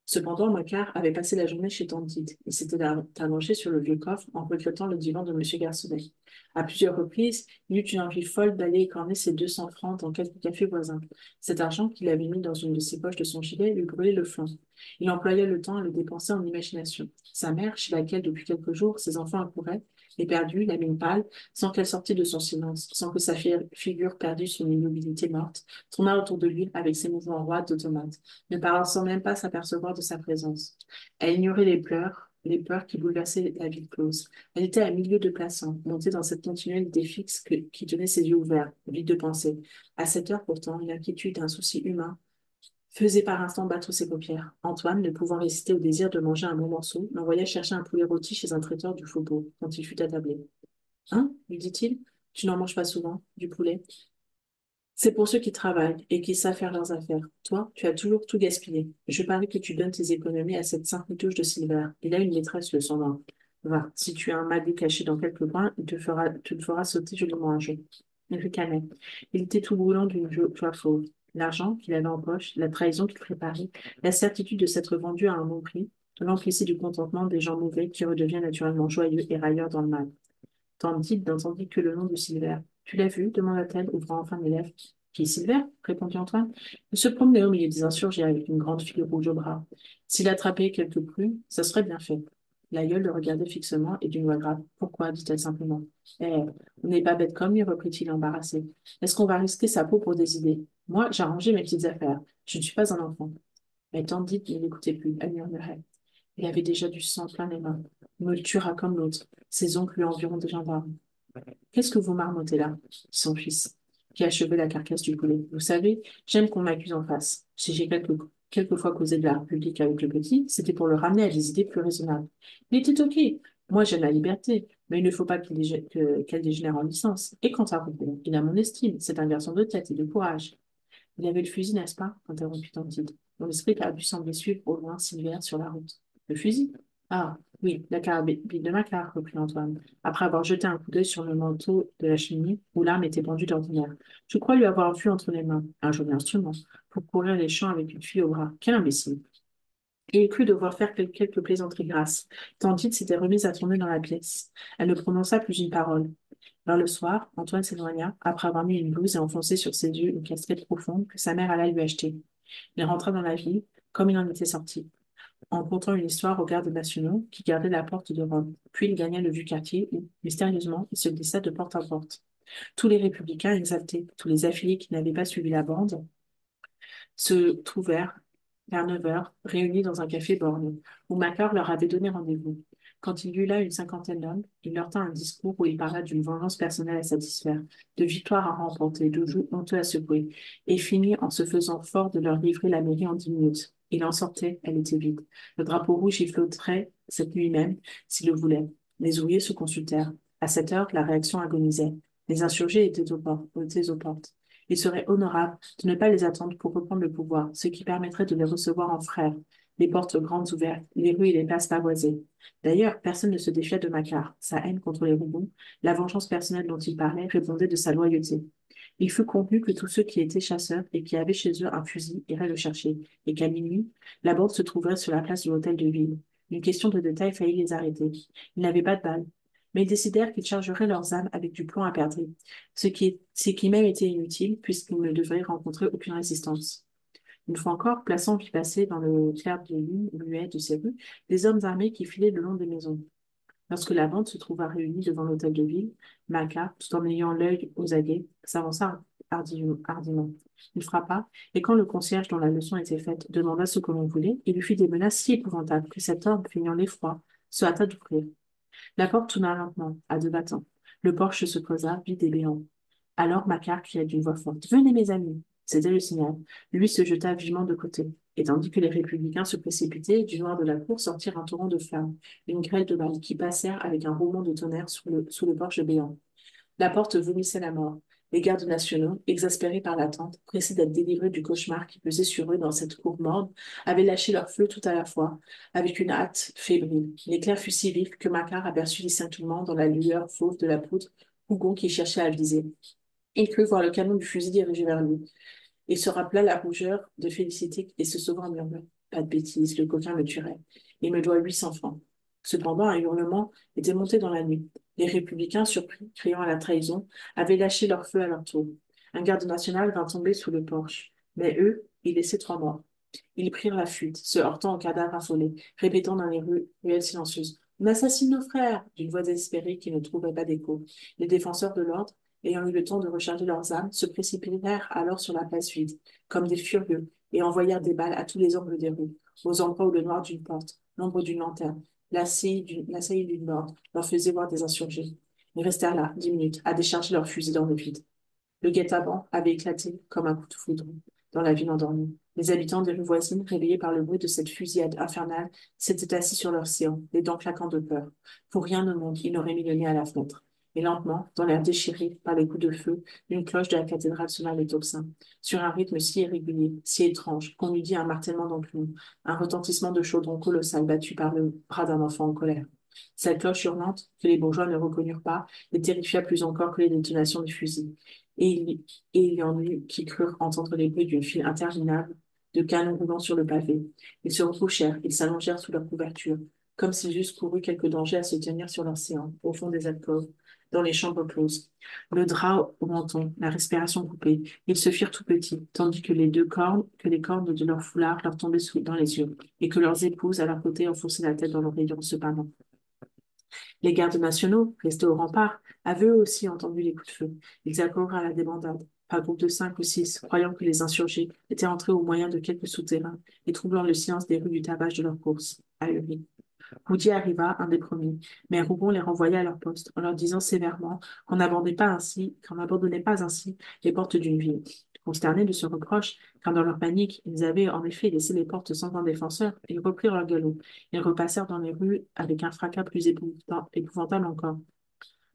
Speaker 1: Cependant, Macquart avait passé la journée chez Tandide. Il s'était allongé sur le vieux coffre en regrettant le divan de M. Garçonnet. À plusieurs reprises, il eut une envie folle d'aller écorner ses 200 francs dans quelques cafés voisins. Cet argent qu'il avait mis dans une de ses poches de son gilet lui brûlait le flanc. Il employait le temps à le dépenser en imagination. Sa mère, chez laquelle depuis quelques jours ses enfants accouraient, éperdue, la mine pâle, sans qu'elle sortît de son silence, sans que sa figure perdît son immobilité morte, tourna autour de lui avec ses mouvements roides d'automate, ne paraissant même pas s'apercevoir de sa présence. Elle ignorait les peurs qui bouleversaient la vie close. Elle était à milieu de Plassans, montée dans cette continuelle idée fixe qui tenait ses yeux ouverts, vide de pensée. À cette heure pourtant, une inquiétude, un souci humain faisait par instant battre ses paupières. Antoine, ne pouvant résister au désir de manger un bon morceau, l'envoya chercher un poulet rôti chez un traiteur du Faubourg, quand il fut attablé. Hein, lui dit-il, tu n'en manges pas souvent, du poulet? C'est pour ceux qui travaillent et qui savent faire leurs affaires. Toi, tu as toujours tout gaspillé. Je parie que tu donnes tes économies à cette sainte nitouche de Silver. Il a une maîtresse, le sang. Va, si tu as un magot caché dans quelque coin, tu le feras sauter joliment un jour. Il ricanait. Il était tout brûlant d'une joie fauve. L'argent qu'il avait en poche, la trahison qu'il préparait, la certitude de s'être vendu à un bon prix, l'emplissait du contentement des gens mauvais qui redeviennent naturellement joyeux et railleurs dans le mal. Candide n'entendit que le nom de Silver. Tu l'as vu? Demanda-t-elle, ouvrant enfin les lèvres. Qui est Silver? Répondit Antoine. Il se promenait au milieu des insurgés avec une grande fille rouge au bras. S'il attrapait quelque plume, ça serait bien fait. L'aïeul le regardait fixement et d'une voix grave. Pourquoi? Dit-elle simplement. Eh, on n'est pas bête comme lui, reprit-il embarrassé. Est-ce qu'on va risquer sa peau pour des idées? Moi, j'ai arrangé mes petites affaires. Je ne suis pas un enfant. Mais Candide ne l'écoutait plus. Elle murmurait. Il avait déjà du sang plein les mains. Il me le tuera comme l'autre. Ses oncles lui enverront des gendarmes. Qu'est-ce que vous marmottez là? Dit son fils, qui achevait la carcasse du poulet. Vous savez, j'aime qu'on m'accuse en face. Si j'ai quelquefois causé de la République avec le petit, c'était pour le ramener à des idées plus raisonnables. Il était OK. Moi, j'aime la liberté, mais il ne faut pas qu'elle dégénère en licence. Et quant à Rougon, il a mon estime. C'est un garçon de tête et de courage. Il avait le fusil, n'est-ce pas? Interrompit Tantine. Mon esprit perdu semblait suivre au loin Silver sur la route. Le fusil? Ah, oui, la carabine de ma carte, reprit Antoine, après avoir jeté un coup d'œil sur le manteau de la cheminée où l'arme était pendue d'ordinaire. Je crois lui avoir vu entre les mains un joli instrument pour courir les champs avec une fille au bras. Quel imbécile! Et il crut devoir faire quelques plaisanteries grasses. Tandine s'était remise à tourner dans la pièce. Elle ne prononça plus une parole. Vers le soir, Antoine s'éloigna, après avoir mis une blouse et enfoncé sur ses yeux une casquette profonde que sa mère alla lui acheter. Il rentra dans la ville, comme il en était sorti, en contant une histoire aux gardes nationaux qui gardaient la porte de Rome. Puis il gagna le vieux quartier où, mystérieusement, il se glissa de porte en porte. Tous les républicains exaltés, tous les affiliés qui n'avaient pas suivi la bande, se trouvèrent, vers 9 heures, réunis dans un café borné, où Macquart leur avait donné rendez-vous. Quand il eut là une cinquantaine d'hommes, il leur tint un discours où il parla d'une vengeance personnelle à satisfaire, de victoires à remporter, de jougs honteux à secouer, et finit en se faisant fort de leur livrer la mairie en 10 minutes. Il en sortait, elle était vide. Le drapeau rouge y flotterait cette nuit même, s'il le voulait. Les ouvriers se consultèrent. À cette heure, la réaction agonisait. Les insurgés étaient aux portes. Il serait honorable de ne pas les attendre pour reprendre le pouvoir, ce qui permettrait de les recevoir en frères, les portes grandes ouvertes, les rues et les places pavoisées. D'ailleurs, personne ne se défiait de Makar. Sa haine contre les Rougon, la vengeance personnelle dont il parlait, répondait de sa loyauté. Il fut convenu que tous ceux qui étaient chasseurs et qui avaient chez eux un fusil iraient le chercher, et qu'à minuit, la bande se trouverait sur la place de l'hôtel de ville. Une question de détail faillit les arrêter. Ils n'avaient pas de balles, mais ils décidèrent qu'ils chargeraient leurs armes avec du plomb à perdre, ce qui même était inutile, puisqu'ils ne devraient rencontrer aucune résistance. Une fois encore, Plassans vit passer dans le clair de lune muet de ces rues des hommes armés qui filaient le long des maisons. Lorsque la bande se trouva réunie devant l'hôtel de ville, Maca, tout en ayant l'œil aux aguets, s'avança hardiment. Il frappa, et quand le concierge dont la leçon était faite demanda ce que l'on voulait, il lui fit des menaces si épouvantables que cet homme, feignant l'effroi, se hâta d'ouvrir. La porte tourna lentement, à deux battants. Le porche se creusa, vide et béant. Alors Macquart cria d'une voix forte: Venez, mes amis! C'était le signal. Lui se jeta vivement de côté. Et tandis que les républicains se précipitaient, du noir de la cour sortirent un torrent de flammes, une grêle de balles qui passèrent avec un roulement de tonnerre sous le porche béant. La porte vomissait la mort. Les gardes nationaux, exaspérés par l'attente, pressés d'être délivrés du cauchemar qui pesait sur eux dans cette cour morne, avaient lâché leur feu tout à la fois, avec une hâte fébrile. L'éclair fut si vif que Macquart aperçut distinctement dans la lueur fauve de la poudre Rougon qui cherchait à viser. Il crut voir le canon du fusil dirigé vers lui. Il se rappela la rougeur de Félicité et se sauvant en murmure: Pas de bêtises, le coquin me tuerait. Il me doit 800 francs. Cependant, un hurlement était monté dans la nuit. Les républicains, surpris, criant à la trahison, avaient lâché leur feu à leur tour. Un garde national vint tomber sous le porche. Mais eux, ils laissaient 3 morts. Ils prirent la fuite, se heurtant aux cadavres affolés, répétant dans les ruelles silencieuses: On assassine nos frères! D'une voix désespérée qui ne trouvait pas d'écho. Les défenseurs de l'ordre, ayant eu le temps de recharger leurs armes, se précipitèrent alors sur la place vide, comme des furieux, et envoyèrent des balles à tous les angles des rues, aux endroits où le noir d'une porte, l'ombre d'une lanterne, la saillie d'une borde leur faisait voir des insurgés. Ils restèrent là, 10 minutes, à décharger leurs fusils dans le vide. Le guet-apens avait éclaté comme un coup de foudre dans la ville endormie. Les habitants des rues voisines, réveillés par le bruit de cette fusillade infernale, s'étaient assis sur leurs séants, les dents claquant de peur. Pour rien au monde, ils n'auraient mis le nez à la fenêtre. Et lentement, dans l'air déchiré par les coups de feu, une cloche de la cathédrale sonna les tocsin, sur un rythme si irrégulier, si étrange, qu'on eût dit un martèlement d'enclume, un retentissement de chaudron colossal battu par le bras d'un enfant en colère. Cette cloche hurlante, que les bourgeois ne reconnurent pas, les terrifia plus encore que les détonations des fusils. Et il y en eut qui crurent entendre les bruits d'une file interminable de canons roulant sur le pavé. Ils se recouchèrent, ils s'allongèrent sous leur couverture, comme s'ils eussent couru quelque danger à se tenir sur leur séant, au fond des alcôves, dans les chambres closes. Le drap au menton, la respiration coupée, ils se firent tout petits, tandis que les cornes de leur foulard leur tombaient dans les yeux, et que leurs épouses, à leur côté, enfonçaient la tête dans l'oreiller en se parlant. Les gardes nationaux, restés au rempart, avaient eux aussi entendu les coups de feu. Ils accoururent à la débandade, par groupes de 5 ou 6, croyant que les insurgés étaient entrés au moyen de quelques souterrains et troublant le silence des rues du tapage de leur course, ahuris. Roudier arriva, un des premiers, mais Rougon les renvoya à leur poste, en leur disant sévèrement qu'on n'abandonnait pas ainsi les portes d'une ville. Consternés de ce reproche, car dans leur panique, ils avaient en effet laissé les portes sans un défenseur, ils reprirent leur galop. Ils repassèrent dans les rues avec un fracas plus épouvantable encore.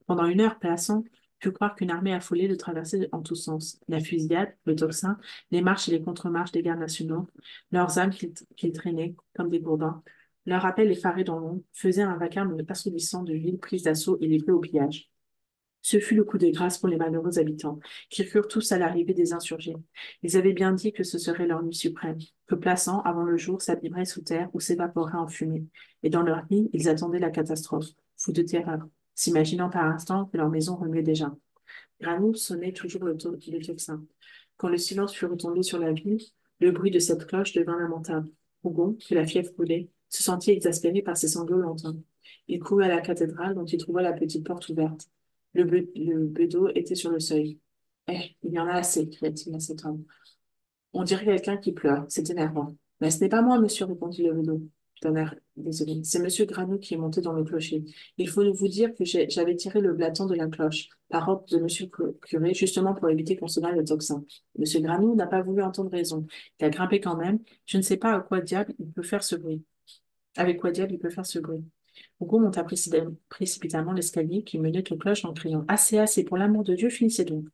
Speaker 1: Pendant 1 heure, Plassans put croire qu'une armée affolée le traversait en tous sens. La fusillade, le tocsin, les marches et les contre-marches des gardes nationaux, leurs âmes qu'ils traînaient comme des gourdins, leur appel effaré dans l'ombre, faisaient un vacarme assourdissant de villes prises d'assaut et livrées au pillage. Ce fut le coup de grâce pour les malheureux habitants, qui crurent tous à l'arrivée des insurgés. Ils avaient bien dit que ce serait leur nuit suprême, que Plassans, avant le jour, s'abîmerait sous terre ou s'évaporerait en fumée. Et dans leur lit, ils attendaient la catastrophe, fous de terreur, s'imaginant par instant que leur maison remuait déjà. Granit sonnait toujours le tocsin. Quand le silence fut retombé sur la ville, le bruit de cette cloche devint lamentable. Rougon, que la fièvre brûlait, se sentit exaspéré par ces sanglots lointains. Il courut à la cathédrale dont il trouva la petite porte ouverte. Le bedeau était sur le seuil. Eh, il y en a assez, cria-t-il à cet homme. On dirait quelqu'un qui pleure, c'est énervant. Mais ce n'est pas moi, monsieur, répondit le bedeau. d'un air désolé. C'est Monsieur Granoux qui est monté dans le clocher. Il faut vous dire que j'avais tiré le bâton de la cloche, par ordre de Monsieur Curé, justement pour éviter qu'on sonne le tocsin. Monsieur Granoux n'a pas voulu entendre raison. Il a grimpé quand même. Je ne sais pas à quoi diable il peut faire ce bruit. Avec quoi diable il peut faire ce bruit. Hugo monta précipitamment l'escalier qui menait aux cloches en criant: Assez, assez, pour l'amour de Dieu, finissez donc.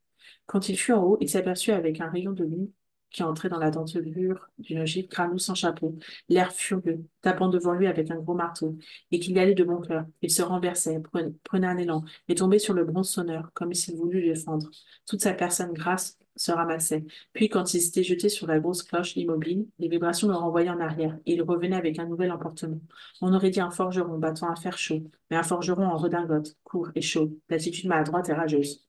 Speaker 1: Quand il fut en haut, il s'aperçut avec un rayon de lune qui entrait dans la dentelure du logis, Granoux sans chapeau, l'air furieux, tapant devant lui avec un gros marteau, et qu'il y allait de bon cœur. Il se renversait, prenait un élan, et tombait sur le bronze sonneur, comme s'il voulut le défendre. Toute sa personne grasse se ramassait. Puis, quand il s'était jeté sur la grosse cloche immobile, les vibrations le renvoyaient en arrière, et il revenait avec un nouvel emportement. On aurait dit un forgeron battant un fer chaud, mais un forgeron en redingote, court et chaud, l'attitude maladroite et rageuse.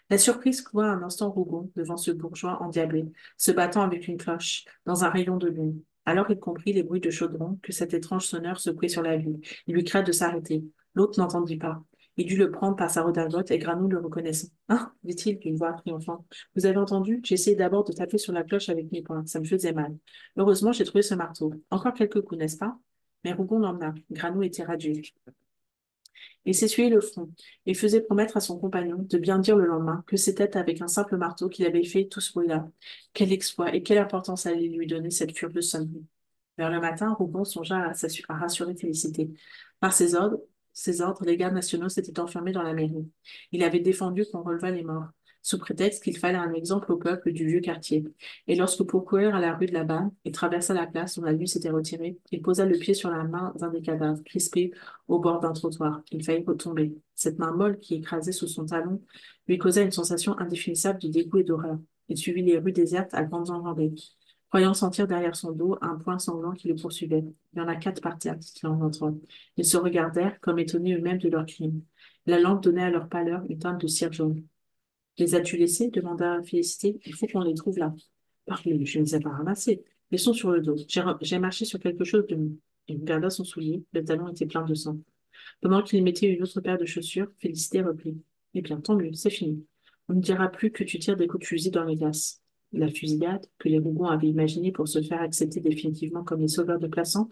Speaker 1: La surprise cloua un instant Rougon devant ce bourgeois endiablé, se battant avec une cloche, dans un rayon de lune. Alors il comprit les bruits de chaudron que cet étrange sonneur secouait sur la ville. Il lui cria de s'arrêter. L'autre n'entendit pas. Il dut le prendre par sa redingote et Granoux le reconnaissant. Hein, dit-il d'une voix triomphante. Vous avez entendu? J'ai essayé d'abord de taper sur la cloche avec mes poings. Ça me faisait mal. Heureusement, j'ai trouvé ce marteau. Encore quelques coups, n'est-ce pas? Mais Rougon l'emmena. Granoux était radieux. Il s'essuyait le front et faisait promettre à son compagnon de bien dire le lendemain que c'était avec un simple marteau qu'il avait fait tout ce bruit-là. Quel exploit et quelle importance allait lui donner cette furieuse sonnerie. Vers le matin, Rougon songea à rassurer Félicité. Par ses ordres, les gardes nationaux s'étaient enfermés dans la mairie. Il avait défendu qu'on relevât les morts, sous prétexte qu'il fallait un exemple au peuple du vieux quartier. Et lorsque pour courir à la rue de la Banne, il traversa la place dont la nuit s'était retirée, il posa le pied sur la main d'un des cadavres, crispé au bord d'un trottoir. Il faillit retomber. Cette main molle qui écrasait sous son talon lui causa une sensation indéfinissable de dégoût et d'horreur. Il suivit les rues désertes à grandes enjambées, croyant sentir derrière son dos un poing sanglant qui le poursuivait. Il y en a 4 par terre, dit-il en entrant. Ils se regardèrent, comme étonnés eux-mêmes de leur crime. La lampe donnait à leur pâleur une teinte de cire jaune. Les as-tu laissés? Demanda Félicité. Il faut qu'on les trouve là. Parbleu, je ne les ai pas ramassés. Ils sont sur le dos. J'ai marché sur quelque chose de mou. Il regarda son soulier. Le talon était plein de sang. Pendant qu'il mettait une autre paire de chaussures, Félicité reprit. Eh bien, tant mieux, c'est fini. On ne dira plus que tu tires des coups de fusil dans les glaces. La fusillade, que les Rougons avaient imaginée pour se faire accepter définitivement comme les sauveurs de Plassans,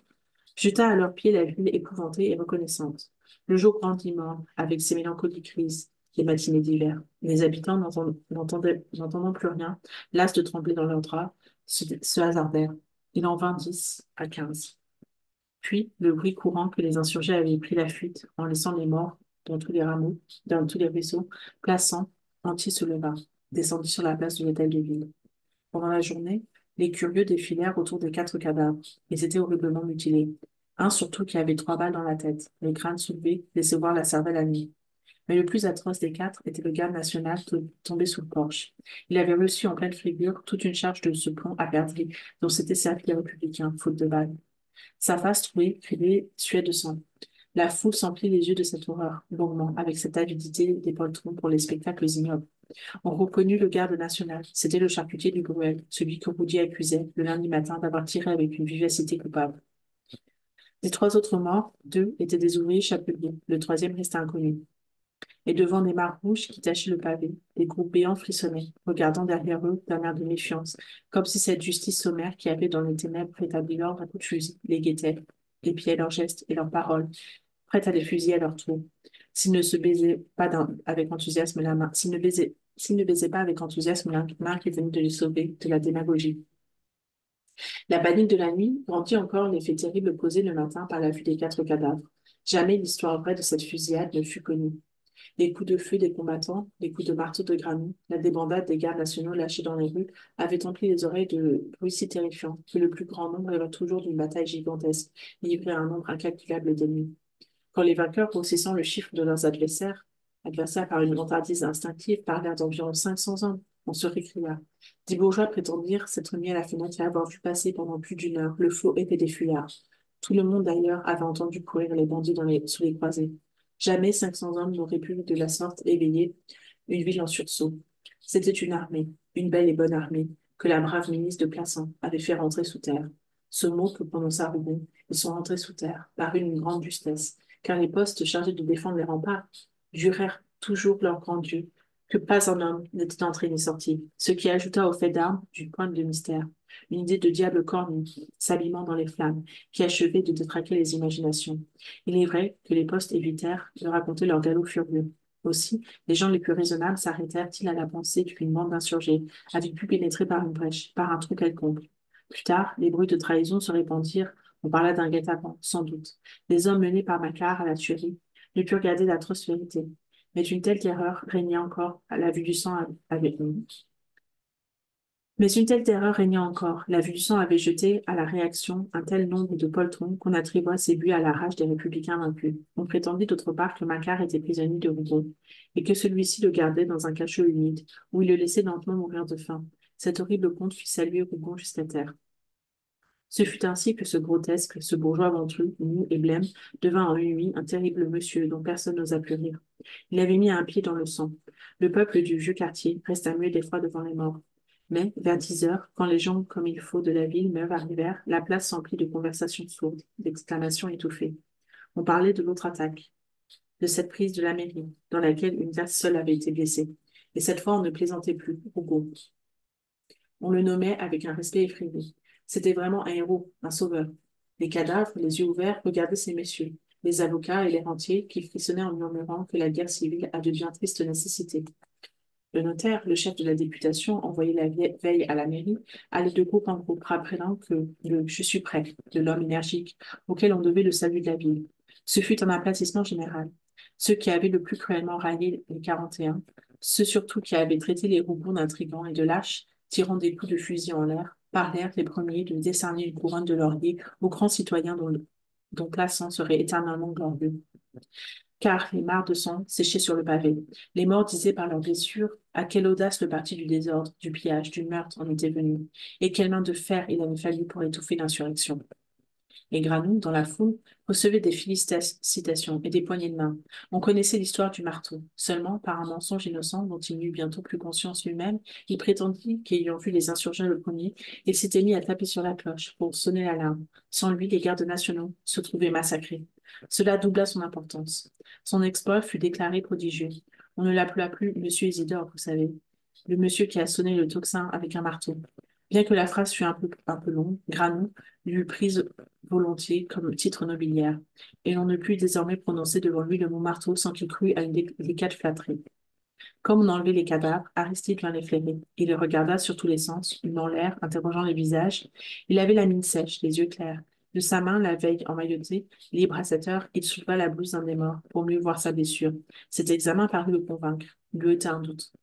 Speaker 1: jeta à leurs pieds la ville épouvantée et reconnaissante. Le jour grandit morne, avec ses mélancoliques crises, les matinées d'hiver. Les habitants, n'entendant plus rien, las de trembler dans leurs draps, se hasardèrent. Il en vint 10 à 15. Puis, le bruit courant que les insurgés avaient pris la fuite en laissant les morts dans tous les rameaux, dans tous les ruisseaux, plaçant, entier se leva, descendit sur la place de l'hôtel de ville. Pendant la journée, les curieux défilèrent autour des 4 cadavres. Ils étaient horriblement mutilés. Un surtout qui avait 3 balles dans la tête, le crâne soulevé, laissait voir la cervelle à nu. Mais le plus atroce des 4 était le garde national tombé sous le porche. Il avait reçu en pleine figure toute une charge de ce plomb à perdre dont s'étaient servis les républicains, faute de balles. Sa face trouée criblée suait de sang. La foule s'emplit les yeux de cette horreur, longuement, avec cette avidité des poltrons pour les spectacles ignobles. On reconnut le garde national. C'était le charcutier du Gruel, celui que Roudy accusait, le lundi matin, d'avoir tiré avec une vivacité coupable. Des 3 autres morts, 2 étaient des ouvriers chapeliers. Le troisième restait inconnu. Et devant des mares rouges qui tachaient le pavé, des groupes béants frissonnaient, regardant derrière eux d'un air de méfiance, comme si cette justice sommaire qui avait dans les ténèbres rétabli l'ordre à coups de fusil les guettait, épiait leurs gestes et leurs paroles, prête à les fusiller à leur tour. S'ils ne se baisaient pas avec enthousiasme la main, s'ils ne baisaient pas avec enthousiasme la main qui venait de les sauver de la démagogie. La panique de la nuit grandit encore l'effet terrible causé le matin par la vue des 4 cadavres. Jamais l'histoire vraie de cette fusillade ne fut connue. Les coups de feu des combattants, les coups de marteau de Granoux, la débandade des gardes nationaux lâchés dans les rues avaient empli les oreilles de bruits si terrifiants que le plus grand nombre rêva toujours d'une bataille gigantesque, livrée à un nombre incalculable d'ennemis. Quand les vainqueurs, grossissant le chiffre de leurs adversaires par une vantardise instinctive, parlèrent d'environ 500 hommes, on se récria. Des bourgeois prétendirent s'être mis à la fenêtre et avoir vu passer pendant plus d'une heure le flot épais des fuyards. Tout le monde d'ailleurs avait entendu courir les bandits sous les croisées. Jamais 500 hommes n'auraient pu de la sorte éveiller une ville en sursaut. C'était une armée, une belle et bonne armée, que la brave ministre de Plassans avait fait rentrer sous terre. Ce mot que prononça Rougon, ils sont rentrés sous terre, parut une grande justesse, car les postes chargés de défendre les remparts jurèrent toujours leur grand Dieu que pas un homme n'était entré ni sorti, ce qui ajouta au fait d'armes du point de mystère. Une idée de diable cornu, s'abîmant dans les flammes, qui achevait de détraquer les imaginations. Il est vrai que les postes évitèrent de raconter leur galop furieux. Aussi, les gens les plus raisonnables s'arrêtèrent-ils à la pensée qu'une bande d'insurgés avait pu pénétrer par une brèche, par un trou quelconque. Plus tard, les bruits de trahison se répandirent. On parla d'un guet-apens, sans doute. Les hommes menés par Macquart à la tuerie ne purent garder d'atroces vérités. Mais une telle terreur régnait encore à la vue du sang avec nous. Mais une telle terreur régnait encore. La vue du sang avait jeté à la réaction un tel nombre de poltrons qu'on attribua ces buts à la rage des républicains vaincus. On prétendit d'autre part que Macquart était prisonnier de Rougon et que celui-ci le gardait dans un cachot humide où il le laissait lentement mourir de faim. Cet horrible conte fit saluer Rougon jusqu'à terre. Ce fut ainsi que ce grotesque, ce bourgeois ventru, mou et blême, devint en une nuit un terrible monsieur dont personne n'osa plus rire. Il avait mis un pied dans le sang. Le peuple du vieux quartier resta muet d'effroi devant les morts. Mais, vers 10 heures, quand les gens comme il faut de la ville neuve arrivèrent, la place s'emplit de conversations sourdes, d'exclamations étouffées. On parlait de l'autre attaque, de cette prise de la mairie, dans laquelle une classe seule avait été blessée. Et cette fois, on ne plaisantait plus, Rougon. On le nommait avec un respect effrayé. C'était vraiment un héros, un sauveur. Les cadavres, les yeux ouverts, regardaient ces messieurs, les avocats et les rentiers qui frissonnaient en murmurant que la guerre civile a de bien tristes nécessités. Le notaire, le chef de la députation, envoyé la veille à la mairie, allait de groupe en groupe, rappelant que le «je suis prêt» de l'homme énergique, auquel on devait le salut de la ville. Ce fut un aplatissement général. Ceux qui avaient le plus cruellement raillé les 41, ceux surtout qui avaient traité les Rougon d'intrigants et de lâches, tirant des coups de fusil en l'air, parlèrent les premiers de décerner une couronne de laurier aux grands citoyens dont Plassans serait éternellement glorieux. Car les mares de sang séchaient sur le pavé. Les morts disaient par leurs blessures à quelle audace le parti du désordre, du pillage, du meurtre en était venu, et quelle main de fer il avait fallu pour étouffer l'insurrection. Et Granou, dans la foule, recevait des félicitations et des poignées de main. On connaissait l'histoire du marteau. Seulement, par un mensonge innocent dont il n'eut bientôt plus conscience lui-même, il prétendit qu'ayant vu les insurgés le premier, il s'était mis à taper sur la cloche pour sonner l'alarme. Sans lui, les gardes nationaux se trouvaient massacrés. Cela doubla son importance. Son exploit fut déclaré prodigieux. On ne l'appela plus Monsieur Isidore, vous savez, le monsieur qui a sonné le tocsin avec un marteau. Bien que la phrase fût un peu longue, Granou l'eût prise volontiers comme titre nobiliaire, et l'on ne put désormais prononcer devant lui le mot marteau sans qu'il crût à une délicate flatterie. Comme on enlevait les cadavres, Aristide vint les flairer. Il les regarda sur tous les sens, une en l'air, interrogeant les visages. Il avait la mine sèche, les yeux clairs. De sa main, la veille emmaillotée, libre à cette heure, il souleva la blouse d'un des morts pour mieux voir sa blessure. Cet examen parut le convaincre. Il lui ôta un doute.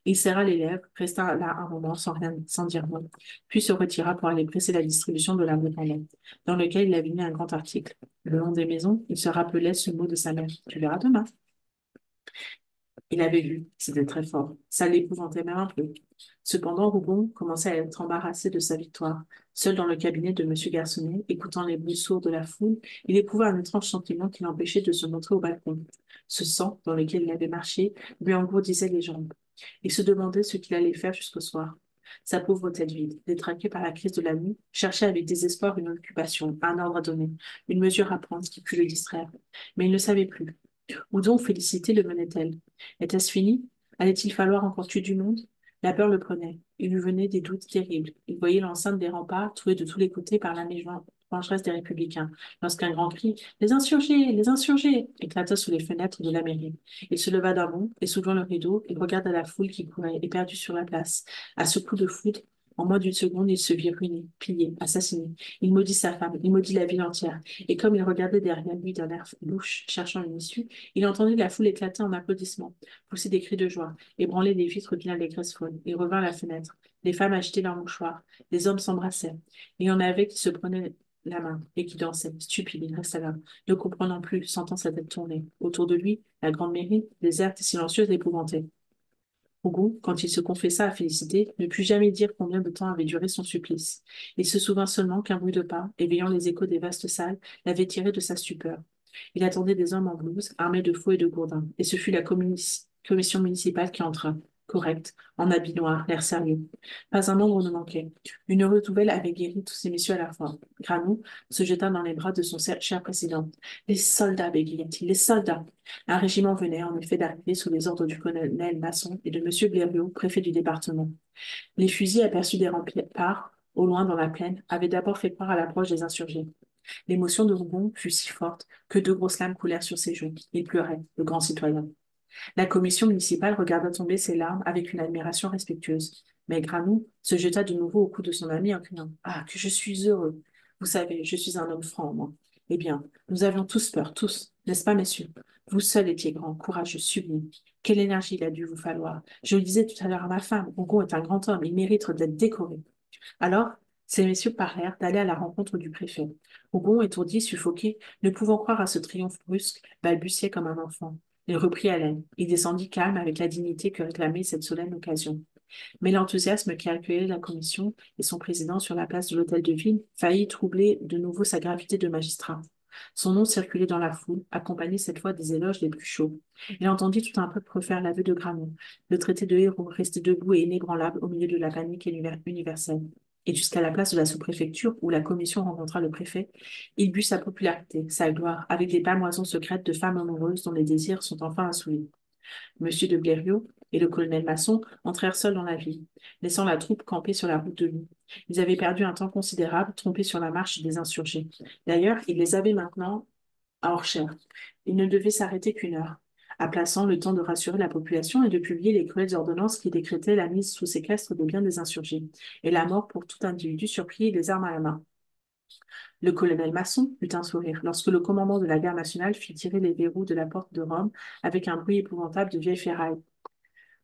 Speaker 1: Il serra les lèvres, resta là un moment sans rien, sans dire mot, puis se retira pour aller presser la distribution de l'indépendant, dans lequel il avait mis un grand article. Le long des maisons, il se rappelait ce mot de sa mère. Tu verras demain. Il avait lu, c'était très fort. Ça l'épouvantait même un peu. Cependant, Rougon commençait à être embarrassé de sa victoire. Seul dans le cabinet de Monsieur Garçonnet, écoutant les bruits sourds de la foule, il éprouva un étrange sentiment qui l'empêchait de se montrer au balcon. Ce sang, dans lequel il avait marché, lui engourdissait les jambes. Il se demandait ce qu'il allait faire jusqu'au soir. Sa pauvre tête vide, détraquée par la crise de la nuit, cherchait avec désespoir une occupation, un ordre à donner, une mesure à prendre qui pût le distraire. Mais il ne savait plus. Où donc Félicité le menait-elle? Était-ce fini? Allait-il falloir encore tuer du monde? La peur le prenait. Il lui venait des doutes terribles. Il voyait l'enceinte des remparts trouée de tous les côtés par l'armée vengeresse des Républicains, lorsqu'un grand cri «Les insurgés! Les insurgés!» éclata sous les fenêtres de la mairie. Il se leva d'un bond et, soulevant le rideau, il regarda la foule qui courait, éperdue sur la place. À ce coup de foudre, en moins d'une seconde, il se vit ruiné, plié, assassiné. Il maudit sa femme, il maudit la ville entière. Et comme il regardait derrière lui d'un air louche, cherchant une issue, il entendit la foule éclater en applaudissements, pousser des cris de joie, ébranler les vitres d'une allégresse folle. Il revint à la fenêtre. Les femmes agitaient leurs mouchoirs. Les hommes s'embrassaient. Il y en avait qui se prenaient la main et qui dansaient. Stupide, il resta là, ne comprenant plus, sentant sa tête tourner. Autour de lui, la grande mairie, déserte et silencieuse, l'épouvantait. Hugo, quand il se confessa à Félicité, ne put jamais dire combien de temps avait duré son supplice. Il se souvint seulement qu'un bruit de pas, éveillant les échos des vastes salles, l'avait tiré de sa stupeur. Il attendait des hommes en blouse, armés de fouets et de gourdins, et ce fut la commission municipale qui entra, correcte, en habit noir, l'air sérieux. Pas un membre ne manquait. Une heureuse nouvelle avait guéri tous ces messieurs à la fois. Granou se jeta dans les bras de son cher président. Les soldats, bégaya-t-il, les soldats. Un régiment venait en effet d'arriver sous les ordres du colonel Masson et de monsieur Blériot, préfet du département. Les fusils aperçus des remparts au loin dans la plaine, avait d'abord fait croire à l'approche des insurgés. L'émotion de Rougon fut si forte que deux grosses larmes coulèrent sur ses joues. Il pleurait, le grand citoyen. La commission municipale regarda tomber ses larmes avec une admiration respectueuse. Mais Granou se jeta de nouveau au cou de son ami en criant: Ah, que je suis heureux! Vous savez, je suis un homme franc, moi. Eh bien, nous avions tous peur, tous, n'est-ce pas, messieurs? Vous seul étiez grand, courageux, sublime. Quelle énergie il a dû vous falloir. Je le disais tout à l'heure à ma femme, Rougon est un grand homme, il mérite d'être décoré. Alors, ces messieurs parlèrent d'aller à la rencontre du préfet. Rougon, étourdi, suffoqué, ne pouvant croire à ce triomphe brusque, balbutiait comme un enfant. Il reprit haleine. Il descendit calme avec la dignité que réclamait cette solennelle occasion. Mais l'enthousiasme qui accueillait la commission et son président sur la place de l'hôtel de ville faillit troubler de nouveau sa gravité de magistrat. Son nom circulait dans la foule, accompagné cette fois des éloges les plus chauds. Il entendit tout un peuple refaire l'aveu de Gramont, le traité de héros, resté debout et inébranlable au milieu de la panique universelle. Et jusqu'à la place de la sous-préfecture, où la commission rencontra le préfet, il but sa popularité, sa gloire, avec les pâmoisons secrètes de femmes amoureuses dont les désirs sont enfin assouvis. Monsieur de Blériot et le colonel Masson entrèrent seuls dans la ville, laissant la troupe camper sur la route de Lyon. Ils avaient perdu un temps considérable, trompés sur la marche des insurgés. D'ailleurs, ils les avaient maintenant à Orchères. Ils ne devaient s'arrêter qu'une heure, aplaçant le temps de rassurer la population et de publier les cruelles ordonnances qui décrétaient la mise sous séquestre des biens des insurgés et la mort pour tout individu surpris les armes à la main. Le colonel Masson eut un sourire lorsque le commandant de la garde nationale fit tirer les verrous de la porte de Rome avec un bruit épouvantable de vieilles ferrailles.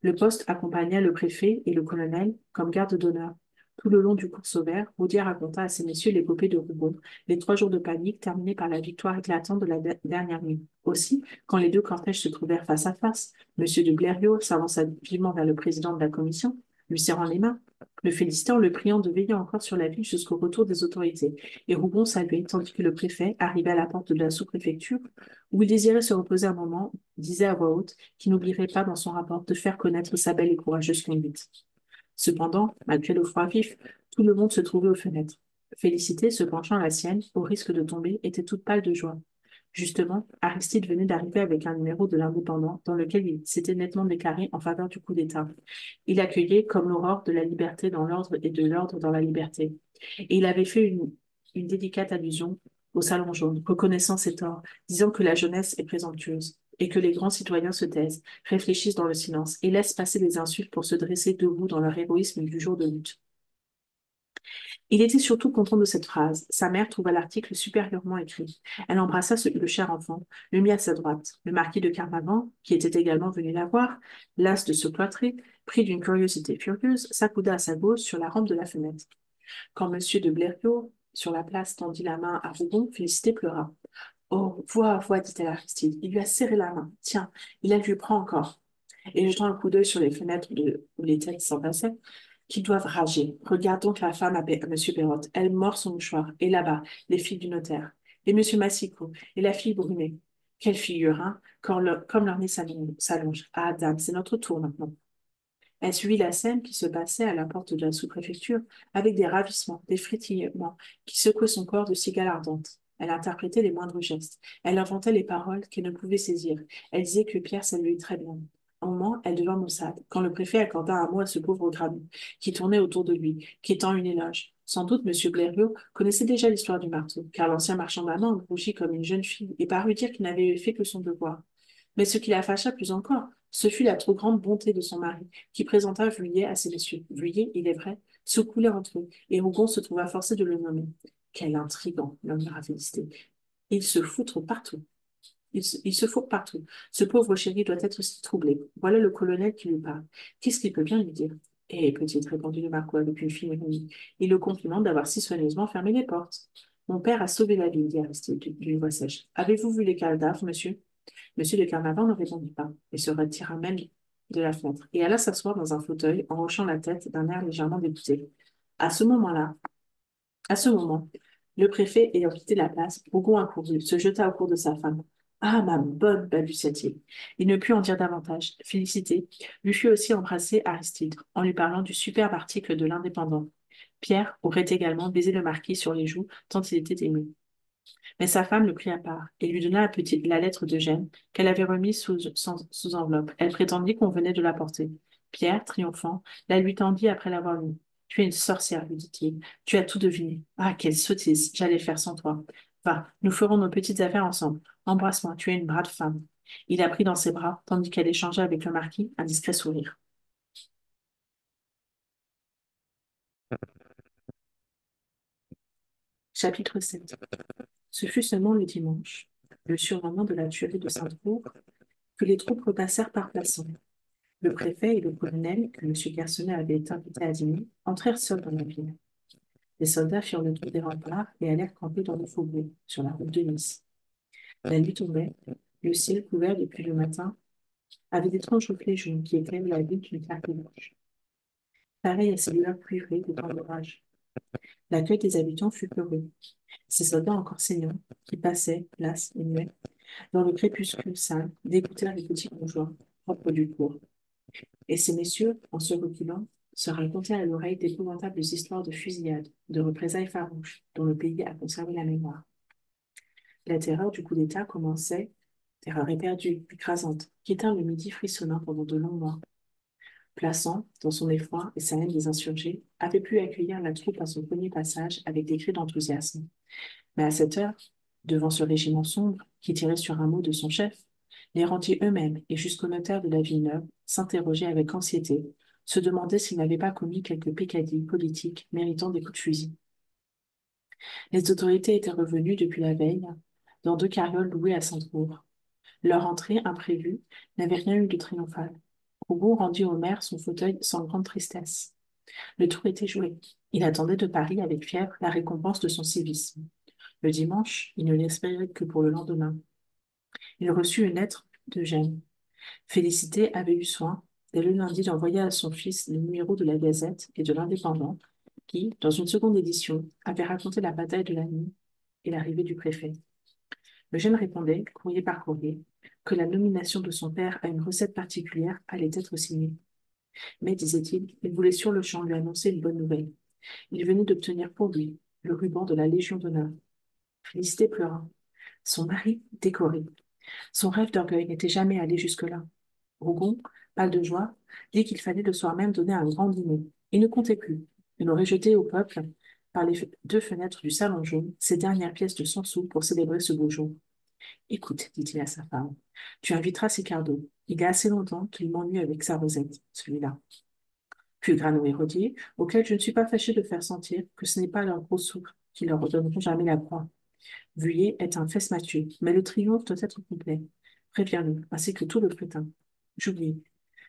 Speaker 1: Le poste accompagna le préfet et le colonel comme garde d'honneur. Tout le long du cours Sauvert, Roudier raconta à ces messieurs l'épopée de Rougon, les 3 jours de panique terminés par la victoire éclatante de la dernière nuit. Aussi, quand les deux cortèges se trouvèrent face à face, M. de Blériot s'avança vivement vers le président de la commission, lui serrant les mains, le félicitant, le priant de veiller encore sur la ville jusqu'au retour des autorités. Et Rougon saluait, tandis que le préfet, arrivé à la porte de la sous-préfecture, où il désirait se reposer un moment, disait à voix haute qu'il n'oublierait pas dans son rapport de faire connaître sa belle et courageuse conduite. Cependant, malgré le froid vif, tout le monde se trouvait aux fenêtres. Félicité, se penchant à la sienne, au risque de tomber, était toute pâle de joie. Justement, Aristide venait d'arriver avec un numéro de l'Indépendant dans lequel il s'était nettement déclaré en faveur du coup d'État. Il accueillait comme l'aurore de la liberté dans l'ordre et de l'ordre dans la liberté. Et il avait fait une délicate allusion au Salon jaune, reconnaissant ses torts, disant que la jeunesse est présomptueuse et que les grands citoyens se taisent, réfléchissent dans le silence et laissent passer les insultes pour se dresser debout dans leur héroïsme du jour de lutte. Il était surtout content de cette phrase. Sa mère trouva l'article supérieurement écrit. Elle embrassa le cher enfant, le mit à sa droite. Le marquis de Carnavant, qui était également venu la voir, las de se cloîtrer, pris d'une curiosité furieuse, s'accouda à sa gauche sur la rampe de la fenêtre. Quand Monsieur de Blériot, sur la place, tendit la main à Rougon, Félicité pleura. Oh, vois, dit-elle à Aristide, il lui a serré la main. Tiens, il la lui prend encore. Et jetant un coup d'œil sur les fenêtres où les têtes s'en passaient, qu'ils doivent rager. Regarde donc la femme à Monsieur Perrotte. Elle mord son mouchoir. Et là-bas, les filles du notaire. Et Monsieur Massicot. Et la fille Brunet. Quelle figure, hein, comme leur nez s'allonge. Ah, dame, c'est notre tour maintenant. Elle suivit la scène qui se passait à la porte de la sous-préfecture avec des ravissements, des frétillements qui secouaient son corps de cigale ardente. Elle interprétait les moindres gestes. Elle inventait les paroles qu'elle ne pouvait saisir. Elle disait que Pierre saluait très bien. Un moment, elle devint maussade, quand le préfet accorda un mot à ce pauvre Granou, qui tournait autour de lui, quêtant une éloge. Sans doute, M. Blériot connaissait déjà l'histoire du marteau, car l'ancien marchand d'amande rougit comme une jeune fille et parut dire qu'il n'avait fait que son devoir. Mais ce qui la fâcha plus encore, ce fut la trop grande bonté de son mari, qui présenta Vuillet à ces messieurs. Vuillet, il est vrai, se coulait entre eux, et Rougon se trouva forcé de le nommer. Quel intrigant, murmura Félicité. Il se foutre partout. Il se fourre partout. Ce pauvre chéri doit être si troublé. Voilà le colonel qui lui parle. Qu'est-ce qu'il peut bien lui dire? Eh, petite, répondit le marquis avec une fine ironie, il le complimente d'avoir si soigneusement fermé les portes. Mon père a sauvé la ville, dit Aristide d'une voix sèche. Avez-vous vu les cadavres, monsieur? Monsieur de Carnavant ne répondit pas et se retira même de la fenêtre et alla s'asseoir dans un fauteuil en hochant la tête d'un air légèrement dégoûté. À ce moment-là, à ce moment, le préfet ayant quitté la place, Rougon accourut, se jeta au cou de sa femme. Ah, ma bonne, balbutia-t-il. Il ne put en dire davantage. Félicité lui fut aussi embrassé Aristide, en lui parlant du superbe article de l'Indépendant. Pierre aurait également baisé le marquis sur les joues, tant il était ému. Mais sa femme le prit à part et lui donna la lettre d'Eugène qu'elle avait remise sous enveloppe. Elle prétendit qu'on venait de la porter. Pierre, triomphant, la lui tendit après l'avoir lue. Tu es une sorcière, lui dit-il. Tu as tout deviné. Ah, quelle sottise, j'allais faire sans toi. Va, nous ferons nos petites affaires ensemble. Embrasse-moi, tu es une brave femme. Il la prit dans ses bras, tandis qu'elle échangeait avec le marquis un discret sourire. Chapitre 7. Ce fut seulement le dimanche, le surlendemain de la tuerie de Sainte-Roure, que les troupes repassèrent par Plassans. Le préfet et le colonel, que M. Garçonnet avait invité à dîner, entrèrent seuls dans la ville. Les soldats firent le tour des remparts et allèrent camper dans le faubourg, sur la route de Nice. La nuit tombait, le ciel couvert depuis le matin avait d'étranges reflets jaunes qui éclairaient la ville d'une clarté blanche, pareil à ces lueurs cuivrées des temps d'orage. L'accueil des habitants fut peureux. Ces soldats encore saignants, qui passaient, las et muets, dans le crépuscule sale, dégoûtèrent les petits bourgeois, propres du cours. Et ces messieurs, en se reculant, se racontaient à l'oreille d'épouvantables histoires de fusillades, de représailles farouches, dont le pays a conservé la mémoire. La terreur du coup d'État commençait, terreur éperdue, écrasante, qui éteint le midi frissonnant pendant de longs mois. Plassans, dans son effroi et sa haine des insurgés, avait pu accueillir la troupe à son premier passage avec des cris d'enthousiasme. Mais à cette heure, devant ce régiment sombre qui tirait sur un mot de son chef, les rentiers eux-mêmes et jusqu'au notaire de la Villeneuve s'interrogeaient avec anxiété, se demandaient s'ils n'avaient pas commis quelques peccadilles politiques méritant des coups de fusil. Les autorités étaient revenues depuis la veille dans 2 carrioles louées à Sainte-Roure. Leur entrée imprévue n'avait rien eu de triomphal. Rougon rendit au maire son fauteuil sans grande tristesse. Le tour était joué. Il attendait de Paris avec fièvre la récompense de son civisme. Le dimanche, il ne l'espérait que pour le lendemain. Il reçut une lettre d'Eugène. Félicité avait eu soin, dès le lundi, d'envoyer à son fils les numéros de la Gazette et de l'Indépendant, qui, dans une seconde édition, avait raconté la bataille de la nuit et l'arrivée du préfet. Eugène répondait, courrier par courrier, que la nomination de son père à une recette particulière allait être signée. Mais, disait-il, il voulait sur le champ lui annoncer une bonne nouvelle. Il venait d'obtenir pour lui le ruban de la Légion d'honneur. Félicité pleura. Son mari décoré. Son rêve d'orgueil n'était jamais allé jusque-là. Rougon, pâle de joie, dit qu'il fallait le soir même donner un grand dîner. Il ne comptait plus. Il aurait jeté au peuple, par les 2 fenêtres du salon jaune, ses dernières pièces de 100 sous pour célébrer ce beau jour. Écoute, dit-il à sa femme, tu inviteras Sicardo. Il y a assez longtemps qu'il m'ennuie avec sa Rosette, celui-là. Puis Grano et Rodier, auxquels je ne suis pas fâché de faire sentir que ce n'est pas leur gros sourd qui leur redonneront jamais la croix. Vuillet est un fesse-Mathieu, mais le triomphe doit être complet. Préviens-le, ainsi que tout le crétin. J'oublie.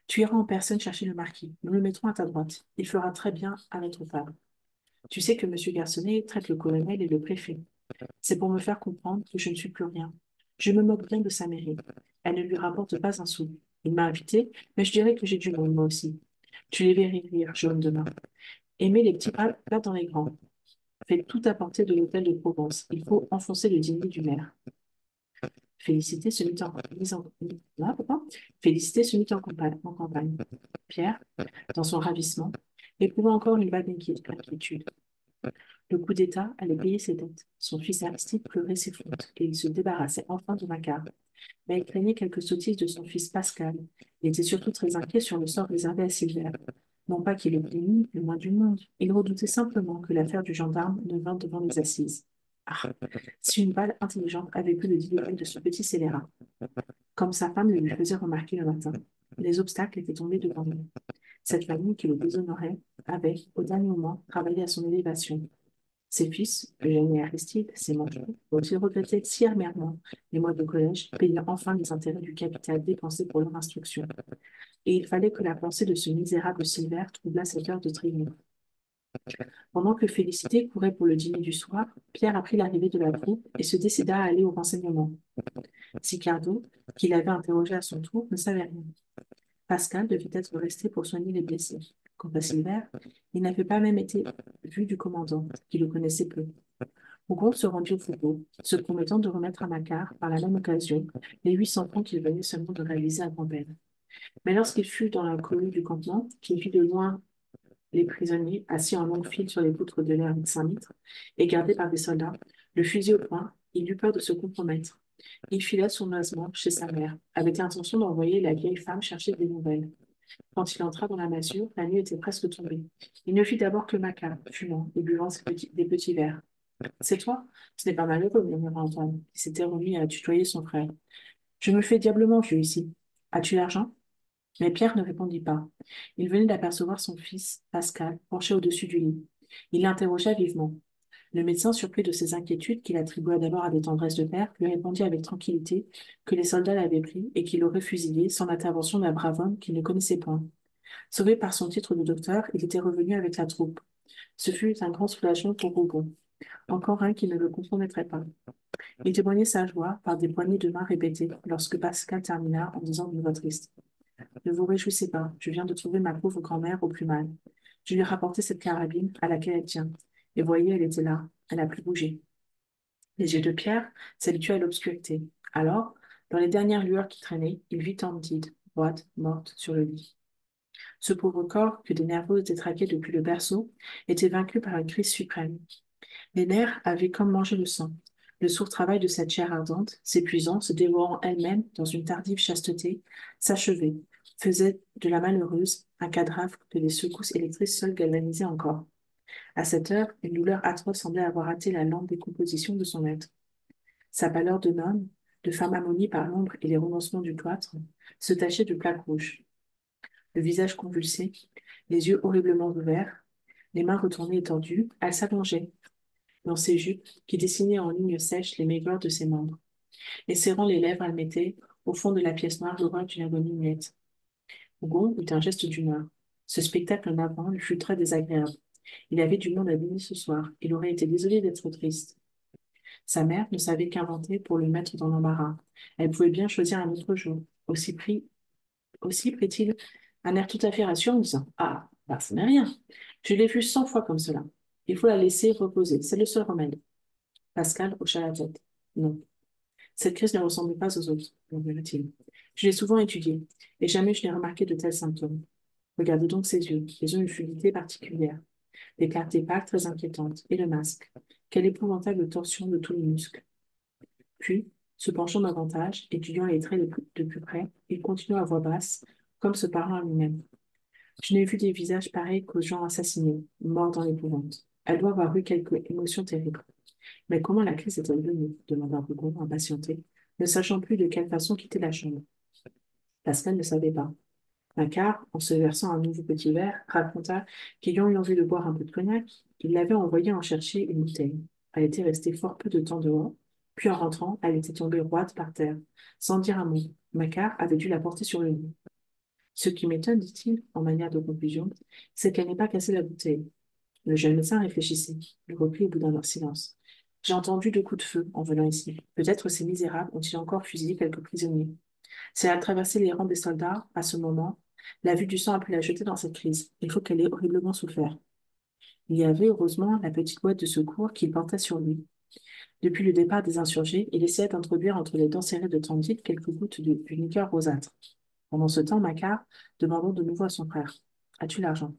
Speaker 1: Tu iras en personne chercher le marquis. Nous le mettrons à ta droite. Il fera très bien à notre femme. Tu sais que M. Garçonnet traite le colonel et le préfet. C'est pour me faire comprendre que je ne suis plus rien. Je me moque bien de sa mairie. Elle ne lui rapporte pas un sou. Il m'a invité, mais je dirais que j'ai du monde, moi aussi. Tu les verrais rire, jaune demain. Aimer les petits plats dans les grands. Fais tout apporter de l'hôtel de Provence. Il faut enfoncer le dîner du maire. Félicité se mit en, mise en- ah, pardon. Félicité se mit en campagne. Pierre, dans son ravissement, éprouva encore une vague inquiétude. Le coup d'État allait payer ses dettes. Son fils Aristide pleurait ses fautes et il se débarrassait enfin de Macquart. Mais il craignait quelques sottises de son fils Pascal. Il était surtout très inquiet sur le sort réservé à Silver. Non pas qu'il le plaignît, le moins du monde. Il redoutait simplement que l'affaire du gendarme ne vînt devant les assises. Ah, si une balle intelligente avait pu le délivrer de ce petit scélérat. Comme sa femme le lui faisait remarquer le matin, les obstacles étaient tombés devant lui. Cette famille qui le déshonorait avait, au dernier moment, travaillé à son élévation. Ses fils, Eugène et Aristide, ses manchots, dont il regrettait si amèrement les mois de collège, payaient enfin les intérêts du capital dépensé pour leur instruction. Et il fallait que la pensée de ce misérable Silver troublât cette heure de triomphe. Pendant que Félicité courait pour le dîner du soir, Pierre apprit l'arrivée de la troupe et se décida à aller au renseignement. Sicardo, qui l'avait interrogé à son tour, ne savait rien. Pascal devait être resté pour soigner les blessés. Quant à Silver, il n'avait pas même été vu du commandant, qui le connaissait peu. Rougon se rendit au faubourg, se promettant de remettre à Macquart, par la même occasion, les 800 francs qu'il venait seulement de réaliser à grand-peine. Mais lorsqu'il fut dans la cohue du campement, qu'il vit de loin les prisonniers assis en longue file sur les poutres de l'ermite Saint-Mitre et gardés par des soldats, le fusil au poing, il eut peur de se compromettre. Il fila sournoisement chez sa mère, avec l'intention d'envoyer la vieille femme chercher des nouvelles. Quand il entra dans la masure, la nuit était presque tombée. Il ne fit d'abord que Macquart, fumant et buvant des petits verres. C'est toi? Ce n'est pas malheureux, murmura Antoine, qui s'était remis à tutoyer son frère. Je me fais diablement vieux ici. As-tu l'argent? Mais Pierre ne répondit pas. Il venait d'apercevoir son fils, Pascal, penché au-dessus du lit. Il l'interrogea vivement. Le médecin, surpris de ses inquiétudes, qu'il attribua d'abord à des tendresses de père, lui répondit avec tranquillité que les soldats l'avaient pris et qu'il l'aurait fusillé sans l'intervention d'un brave homme qu'il ne connaissait point. Sauvé par son titre de docteur, il était revenu avec la troupe. Ce fut un grand soulagement pour Rougon. Encore un qui ne le compromettrait pas. Il témoignait sa joie par des poignées de main répétées lorsque Pascal termina en disant d'une voix triste. Ne vous réjouissez pas, je viens de trouver ma pauvre grand-mère au plus mal. Je lui ai rapporté cette carabine à laquelle elle tient. Et voyez, elle était là, elle n'a plus bougé. Les yeux de Pierre s'habituaient à l'obscurité. Alors, dans les dernières lueurs qui traînaient, il vit Candide, roide, morte, sur le lit. Ce pauvre corps, que des nerveux détraquaient depuis le berceau, était vaincu par une crise suprême. Les nerfs avaient comme mangé le sang. Le sourd travail de cette chair ardente, s'épuisant, se dévorant elle-même dans une tardive chasteté, s'achevait, faisait de la malheureuse un cadavre que les secousses électriques seules galvanisaient encore. À cette heure, une douleur atroce semblait avoir hâté la lente décomposition de son être. Sa pâleur de homme, de femme ammonie par l'ombre et les renoncements du cloître, se tachait de plaques rouges. Le visage convulsé, les yeux horriblement ouverts, les mains retournées et tendues, elle s'allongeait dans ses jupes qui dessinaient en lignes sèches les maigreurs de ses membres. Et serrant les lèvres, elle mettait, au fond de la pièce noire, l'horreur d'une agonie muette. Rougon eut un geste d'humeur. Ce spectacle navrant lui fut très désagréable. Il avait du monde à dîner ce soir. Il aurait été désolé d'être triste. Sa mère ne savait qu'inventer pour le mettre dans l'embarras. Elle pouvait bien choisir un autre jour. Aussi prit-il un air tout à fait rassurant en disant: Ah, bah, ce n'est rien. Je l'ai vue 100 fois comme cela. Il faut la laisser reposer. C'est le seul remède. Pascal hocha la tête. Non, cette crise ne ressemble pas aux autres, murmura-t-il. Je l'ai souvent étudiée, et jamais je n'ai remarqué de tels symptômes. Regardez donc ses yeux. Ils ont une fluidité particulière, des clartés pâles très inquiétantes, et le masque. Quelle épouvantable torsion de tous les muscles. Puis, se penchant davantage, étudiant les traits de plus près, il continua à voix basse, comme se parlant à lui-même. Je n'ai vu des visages pareils qu'aux gens assassinés, morts dans l'épouvante. Elle doit avoir eu quelque émotion terrible. Mais comment la crise est-elle venue? Demanda Rougon, impatienté, ne sachant plus de quelle façon quitter la chambre. Pascal ne savait pas. Macquart, en se versant un nouveau petit verre, raconta qu'ayant eu envie de boire un peu de cognac, il l'avait envoyé en chercher une bouteille. Elle était restée fort peu de temps dehors, puis en rentrant, elle était tombée roide par terre, sans dire un mot. Macquart avait dû la porter sur le lit. Ce qui m'étonne, dit-il, en manière de conclusion, c'est qu'elle n'ait pas cassé la bouteille. Le jeune médecin réfléchissait. Il reprit au bout d'un silence. J'ai entendu 2 coups de feu en venant ici. Peut-être ces misérables ont-ils encore fusillé quelques prisonniers. Si elle a traversé les rangs des soldats, à ce moment, la vue du sang a pu la jeter dans cette crise. Il faut qu'elle ait horriblement souffert. Il y avait heureusement la petite boîte de secours qu'il portait sur lui. Depuis le départ des insurgés, il essayait d'introduire entre les dents serrées de Tandil quelques gouttes d'une liqueur rosâtre. Pendant ce temps, Macquart demandant de nouveau à son frère: As-tu l'argent?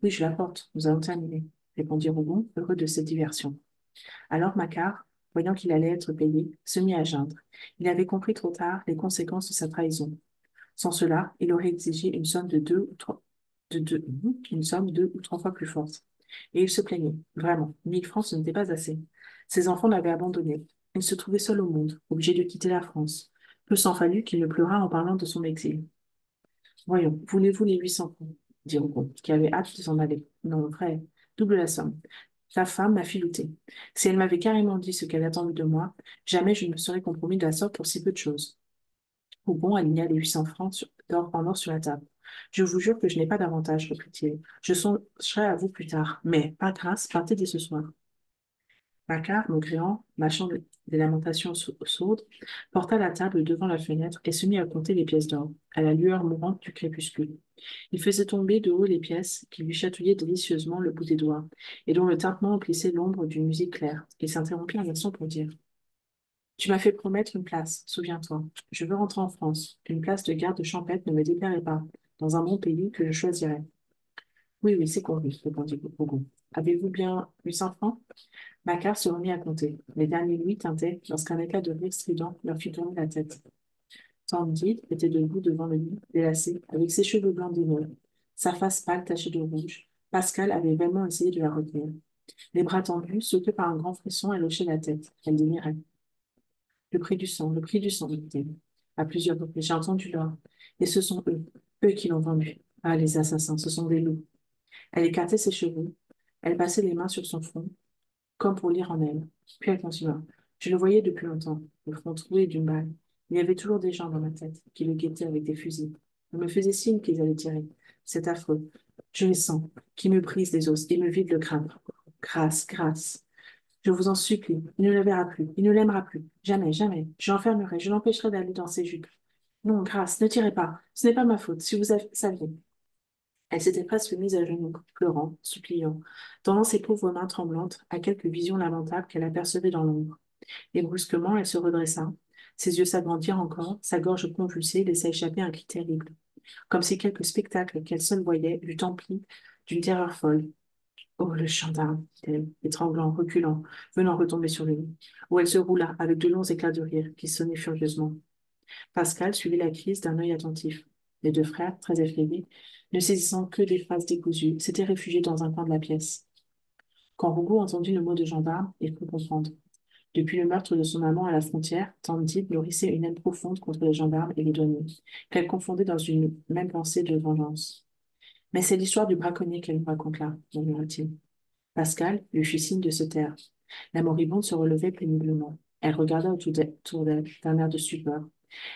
Speaker 1: Oui, je l'apporte. Nous allons terminer, répondit Rougon, heureux de cette diversion. Alors Macquart, voyant qu'il allait être payé, se mit à geindre. Il avait compris trop tard les conséquences de sa trahison. Sans cela, il aurait exigé une somme une somme 2 ou 3 fois plus forte. Et il se plaignait. Vraiment, 1 000 francs, ce n'était pas assez. Ses enfants l'avaient abandonné. Il se trouvait seul au monde, obligé de quitter la France. Peu s'en fallut qu'il ne pleurât en parlant de son exil. Voyons, voulez-vous les 800 francs? Dit Rougon, qui avait hâte de s'en aller. Non, vrai, double la somme. Ta femme m'a filouté. Si elle m'avait carrément dit ce qu'elle attendait de moi, jamais je ne me serais compromis de la sorte pour si peu de choses. Rougon aligna les 800 francs en or sur la table. Je vous jure que je n'ai pas d'avantage, reprit-il. Je songerai à vous plus tard, mais, par grâce, partez dès ce soir. Macquart, maugréant, mâchant des lamentations sourdes, porta la table devant la fenêtre et se mit à compter les pièces d'or, à la lueur mourante du crépuscule. Il faisait tomber de haut les pièces qui lui chatouillaient délicieusement le bout des doigts, et dont le tintement emplissait l'ombre d'une musique claire. Il s'interrompit un instant pour dire: Tu m'as fait promettre une place, souviens-toi. Je veux rentrer en France. Une place de garde champêtre ne me déplairait pas, dans un bon pays que je choisirais. Oui, oui, c'est convenu, répondit Rougon. Avez-vous bien 800 francs? Macquart se remit à compter. Les derniers louis tintaient lorsqu'un éclat de rire strident leur fit tourner la tête. Candide était debout devant le lit, délassé, avec ses cheveux blancs dénoués, sa face pâle tachée de rouge. Pascal avait vraiment essayé de la retenir. Les bras tendus, sautait par un grand frisson, elle hochait la tête. Elle délirait. Le prix du sang, dit-elle. À plusieurs reprises, j'ai entendu l'or. Et ce sont eux, eux qui l'ont vendu. Ah, les assassins, ce sont des loups. Elle écartait ses cheveux. Elle passait les mains sur son front, comme pour lire en elle. Puis elle continua. Je le voyais depuis longtemps, le front troué d'une balle. Il y avait toujours des gens dans ma tête qui le guettaient avec des fusils. On me faisait signe qu'ils allaient tirer. C'est affreux. Je les sens, qui me brisent les os et me vident le crâne. Grâce, grâce. Je vous en supplie, il ne le verra plus, il ne l'aimera plus. Jamais, jamais. Je l'enfermerai, je l'empêcherai d'aller dans ses jupes. Non, grâce, ne tirez pas. Ce n'est pas ma faute, si saviez. Elle s'était presque mise à genoux, pleurant, suppliant, tendant ses pauvres mains tremblantes à quelque vision lamentable qu'elle apercevait dans l'ombre. Et brusquement, elle se redressa. Ses yeux s'agrandirent encore, sa gorge convulsée laissa échapper un cri terrible, comme si quelque spectacle qu'elle seule voyait l'eût emplie d'une terreur folle. Oh, le gendarme, dit-elle, étranglant, reculant, venant retomber sur le lit, où elle se roula avec de longs éclats de rire qui sonnaient furieusement. Pascal suivit la crise d'un œil attentif. Les deux frères, très effrayés, ne saisissant que des phrases décousues, s'étaient réfugiés dans un coin de la pièce. Quand Rougo entendit le mot de gendarme, il crut comprendre. Depuis le meurtre de son amant à la frontière, Tandide nourrissait une haine profonde contre les gendarmes et les douaniers, qu'elle confondait dans une même pensée de vengeance. Mais c'est l'histoire du braconnier qu'elle nous raconte là, murmura-t-il. Pascal lui fit signe de se taire. La moribonde se relevait péniblement. Elle regarda autour d'elle d'un air de stupeur.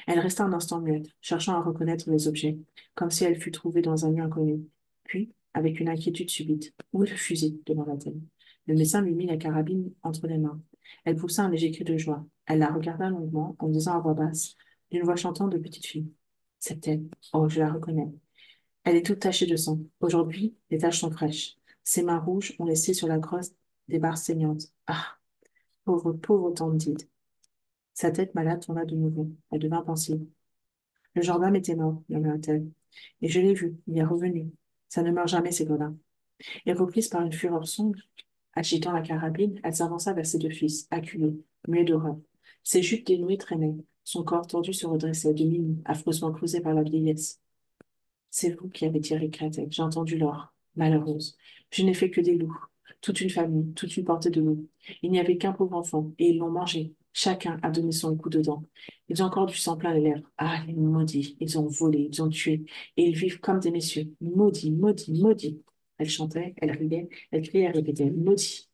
Speaker 1: Elle resta un instant muette, cherchant à reconnaître les objets, comme si elle fût trouvée dans un lieu inconnu. Puis, avec une inquiétude subite, où est le fusil demanda-t-elle. Le médecin lui mit la carabine entre les mains. Elle poussa un léger cri de joie. Elle la regarda longuement, en disant à voix basse, d'une voix chantante de petite fille. C'est elle. Oh, je la reconnais. Elle est toute tachée de sang. Aujourd'hui, les taches sont fraîches. Ses mains rouges ont laissé sur la crosse des barres saignantes. Ah, pauvre, pauvre Candide. Sa tête malade tourna de nouveau. Elle devint pensive. Le gendarme était mort, murmura-t-elle. Et je l'ai vu, il est revenu. Ça ne meurt jamais, ces gars-là. Et reprise par une fureur sombre, agitant la carabine, elle s'avança vers ses deux fils, acculés, muets d'horreur. Ses jupes dénouées traînaient. Son corps tordu se redressait, demi-nu, affreusement creusé par la vieillesse. C'est vous qui avez tiré Créteil, j'ai entendu l'or. Malheureuse. Je n'ai fait que des loups. Toute une famille, toute une portée de loups. Il n'y avait qu'un pauvre enfant, et ils l'ont mangé. Chacun a donné son coup de dent. Ils ont encore du sang plein les lèvres. Ah, les maudits. Ils ont volé, ils ont tué, et ils vivent comme des messieurs. Maudits, maudits, maudits. Elle chantait, elle riait, elle criait, elle répétait, maudits.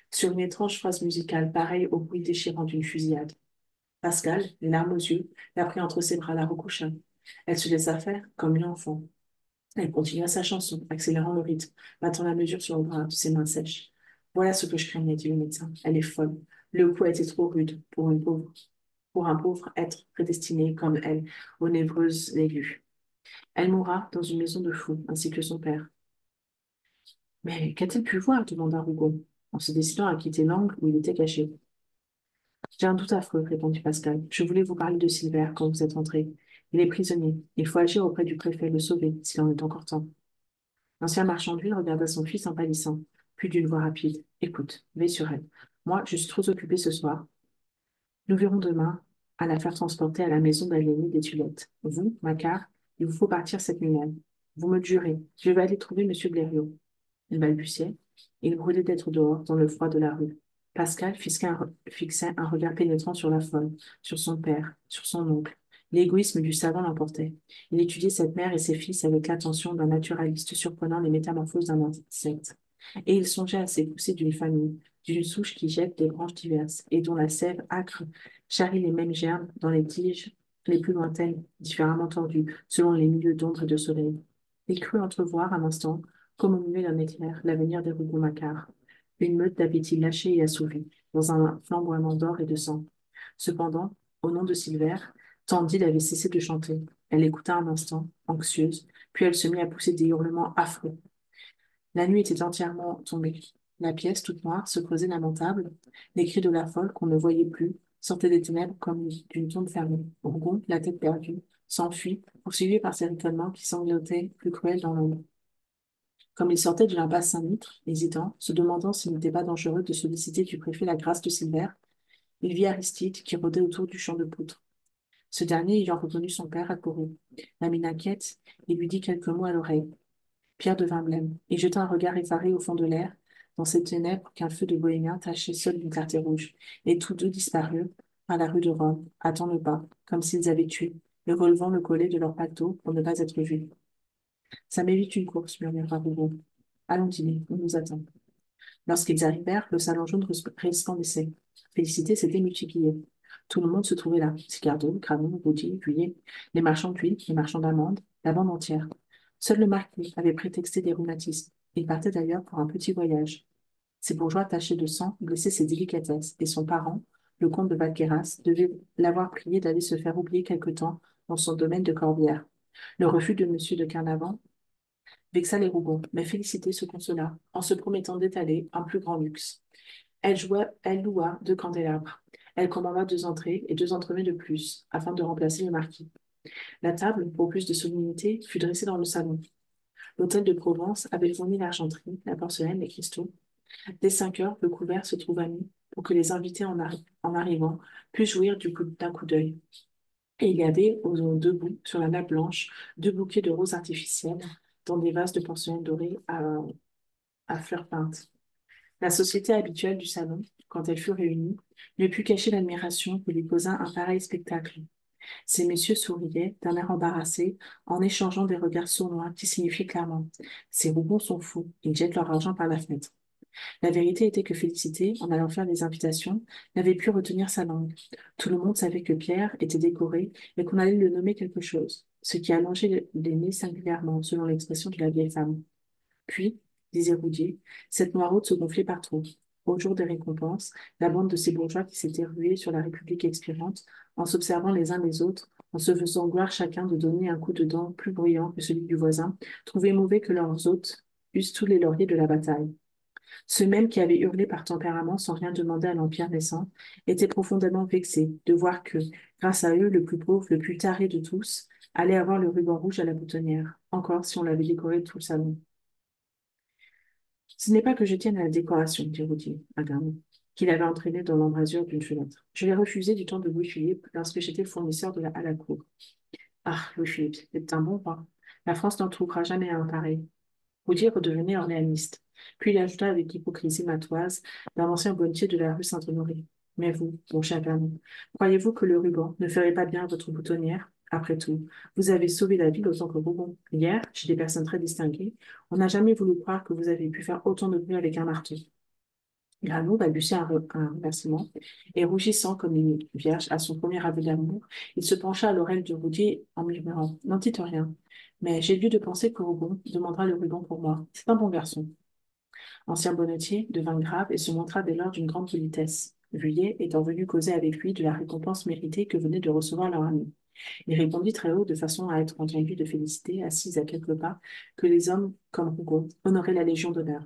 Speaker 1: Sur une étrange phrase musicale, pareille au bruit déchirant d'une fusillade. Pascal, les larmes aux yeux, la prit entre ses bras, la recoucha. Elle se laissa faire comme une enfant. Elle continua sa chanson, accélérant le rythme, battant la mesure sur le bras de ses mains sèches. Voilà ce que je craignais, dit le médecin. Elle est folle. Le coup a été trop rude pour un pauvre être prédestiné comme elle aux névreuses aiguës. Elle mourra dans une maison de fous, ainsi que son père. Mais qu'a-t-il pu voir demanda Rougon, en se décidant à quitter l'angle où il était caché. J'ai un doute affreux, répondit Pascal. Je voulais vous parler de Silver quand vous êtes entré. Il est prisonnier. Il faut agir auprès du préfet, le sauver, s'il en est encore temps. L'ancien marchand d'huile regarda son fils en pâlissant, puis d'une voix rapide. Écoute, veille sur elle. Moi, je suis trop occupée ce soir. Nous verrons demain à la faire transporter à la maison d'Alénie des Tulettes. Vous, Macquart, il vous faut partir cette nuit même. Vous me le jurez. Je vais aller trouver Monsieur Blériot. Il balbutiait. Il brûlait d'être dehors, dans le froid de la rue. Pascal fixait un regard pénétrant sur la folle, sur son père, sur son oncle. L'égoïsme du savant l'emportait. Il étudiait cette mère et ses fils avec l'attention d'un naturaliste surprenant les métamorphoses d'un insecte. Et il songeait à ces poussées d'une famille, d'une souche qui jette des branches diverses et dont la sève âcre charrie les mêmes germes dans les tiges les plus lointaines, différemment tordues, selon les milieux d'ombre et de soleil. Il crut entrevoir un instant, comme au milieu d'un éclair, l'avenir des Rougon-Macquart. Une meute d'appétit lâché et assouvi, dans un flamboiement d'or et de sang. Cependant, au nom de Silver, Candide avait cessé de chanter. Elle écouta un instant, anxieuse, puis elle se mit à pousser des hurlements affreux. La nuit était entièrement tombée. La pièce, toute noire, se creusait lamentable. Les cris de la folle, qu'on ne voyait plus, sortaient des ténèbres comme d'une tombe fermée. Rougon, la tête perdue, s'enfuit, poursuivi par ses ricanements qui sanglotaient plus cruels dans l'ombre. Comme il sortait de l'impasse Saint-Mitre, hésitant, se demandant s'il n'était pas dangereux de solliciter du préfet la grâce de Silver, il vit Aristide qui rôdait autour du champ de poutres. Ce dernier, ayant reconnu son père, accourut. La mine inquiète, il lui dit quelques mots à l'oreille. Pierre devint blême et jeta un regard effaré au fond de l'air, dans ces ténèbres qu'un feu de bohémien tachait seul d'une clarté rouge. Et tous deux disparurent par la rue de Rome, hâtant le pas, comme s'ils avaient tué, et relevant le collet de leur paletot pour ne pas être vus. Ça m'évite une course, murmura Rougon. Allons dîner, on nous attend. Lorsqu'ils arrivèrent, le salon jaune resplendissait. Félicité s'était multipliée. Tout le monde se trouvait là. Sicardo, Cramon, Gauthier, Vuillet, les marchands d'huile, les marchands d'amandes, la bande entière. Seul le marquis avait prétexté des rhumatismes. Il partait d'ailleurs pour un petit voyage. Ces bourgeois tachés de sang blessaient ses délicatesses, et son parent, le comte de Valqueyras, devait l'avoir prié d'aller se faire oublier quelque temps dans son domaine de Corbière. Le refus de Monsieur de Carnavant vexa les Rougon, mais Félicité se consola en se promettant d'étaler un plus grand luxe. Elle loua 2 candélabres. Elle commanda 2 entrées et 2 entremets de plus, afin de remplacer le marquis. La table, pour plus de solennité, fut dressée dans le salon. L'hôtel de Provence avait fourni l'argenterie, la porcelaine, les cristaux. Dès 5 heures, le couvert se trouva mis pour que les invités en arrivant puissent jouir d'un coup d'œil. Et il y avait, aux deux bouts, sur la nappe blanche, 2 bouquets de roses artificielles dans des vases de porcelaine dorée à fleurs peintes. La société habituelle du salon, quand elle fut réunie, ne put cacher l'admiration que lui causa un pareil spectacle. Ces messieurs souriaient d'un air embarrassé en échangeant des regards sournois qui signifiaient clairement: ces Rougons sont fous, ils jettent leur argent par la fenêtre. La vérité était que Félicité, en allant faire des invitations, n'avait pu retenir sa langue. Tout le monde savait que Pierre était décoré et qu'on allait le nommer quelque chose, ce qui allongeait les nez singulièrement, selon l'expression de la vieille femme. Puis, disait Roudier, cette noiraude se gonflait par trop. Au jour des récompenses, la bande de ces bourgeois qui s'étaient rués sur la République expirante, en s'observant les uns les autres, en se faisant gloire chacun de donner un coup de dent plus bruyant que celui du voisin, trouvait mauvais que leurs hôtes eussent tous les lauriers de la bataille. Ceux mêmes qui avaient hurlé par tempérament sans rien demander à l'Empire naissant étaient profondément vexés de voir que, grâce à eux, le plus pauvre, le plus taré de tous, allait avoir le ruban rouge à la boutonnière, encore si on l'avait décoré de tout le salon. Ce n'est pas que je tienne à la décoration, dit Roudier, incarné, qu'il avait entraîné dans l'embrasure d'une fenêtre. Je l'ai refusé du temps de Louis-Philippe lorsque j'étais fournisseur à la cour. Ah, Louis-Philippe, c'est un bon roi. La France n'en trouvera jamais un pareil. Roudier redevenait orléaniste. Puis il ajouta avec hypocrisie matoise d'un ancien bonnetier de la rue Saint-Honoré. Mais vous, mon cher Vernon, croyez-vous que le ruban ne ferait pas bien à votre boutonnière? Après tout, vous avez sauvé la ville autant que Rougon. Hier, chez des personnes très distinguées, on n'a jamais voulu croire que vous avez pu faire autant de bruit avec un marteau. Grano balbutia un remerciement, et rougissant comme une vierge à son premier aveu d'amour, il se pencha à l'oreille de Roudier en murmurant: n'en dites rien, mais j'ai lieu de penser que Rougon demandera le ruban pour moi. C'est un bon garçon. Ancien bonnetier devint grave et se montra dès lors d'une grande politesse. Vuillet étant venu causer avec lui de la récompense méritée que venait de recevoir leur ami. Il répondit très haut de façon à être entendu de Félicité, assise à quelques pas, que les hommes, comme Rougon, honoraient la Légion d'honneur.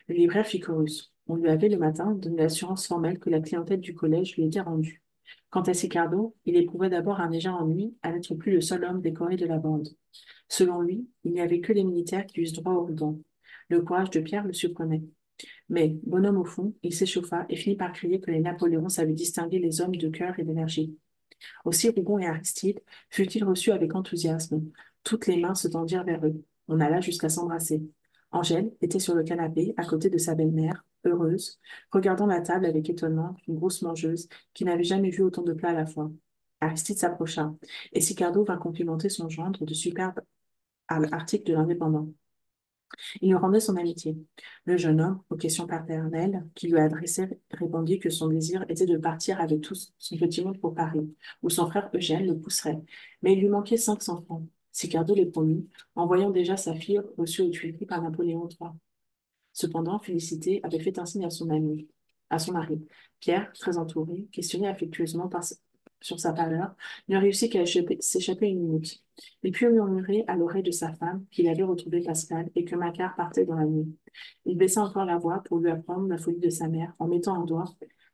Speaker 1: Le libraire fit chorus. On lui avait le matin donné l'assurance formelle que la clientèle du collège lui était rendue. Quant à Sicardo, il éprouvait d'abord un léger ennui à n'être plus le seul homme décoré de la bande. Selon lui, il n'y avait que les militaires qui eussent droit au ruban. Le courage de Pierre le surprenait. Mais, bonhomme au fond, il s'échauffa et finit par crier que les Napoléons savaient distinguer les hommes de cœur et d'énergie. Aussi Rougon et Aristide furent-ils reçus avec enthousiasme. Toutes les mains se tendirent vers eux. On alla jusqu'à s'embrasser. Angèle était sur le canapé, à côté de sa belle-mère, heureuse, regardant la table avec étonnement d'une grosse mangeuse qui n'avait jamais vu autant de plats à la fois. Aristide s'approcha, et Sicardo vint complimenter son gendre de superbes articles de l'Indépendant. Il lui rendait son amitié. Le jeune homme, aux questions paternelles qu'il lui adressait, répondit que son désir était de partir avec tout son petit monde pour Paris, où son frère Eugène le pousserait. Mais il lui manquait 500 francs. Sicardo les promit, en voyant déjà sa fille reçue aux Tuileries par Napoléon III. Cependant, Félicité avait fait un signe à son mari. Pierre, très entouré, questionné affectueusement sur sa pâleur, ne réussit qu'à s'échapper une minute. Il put murmurer à l'oreille de sa femme qu'il avait retrouvé Pascal et que Macquart partait dans la nuit. Il baissa encore la voix pour lui apprendre la folie de sa mère en mettant un doigt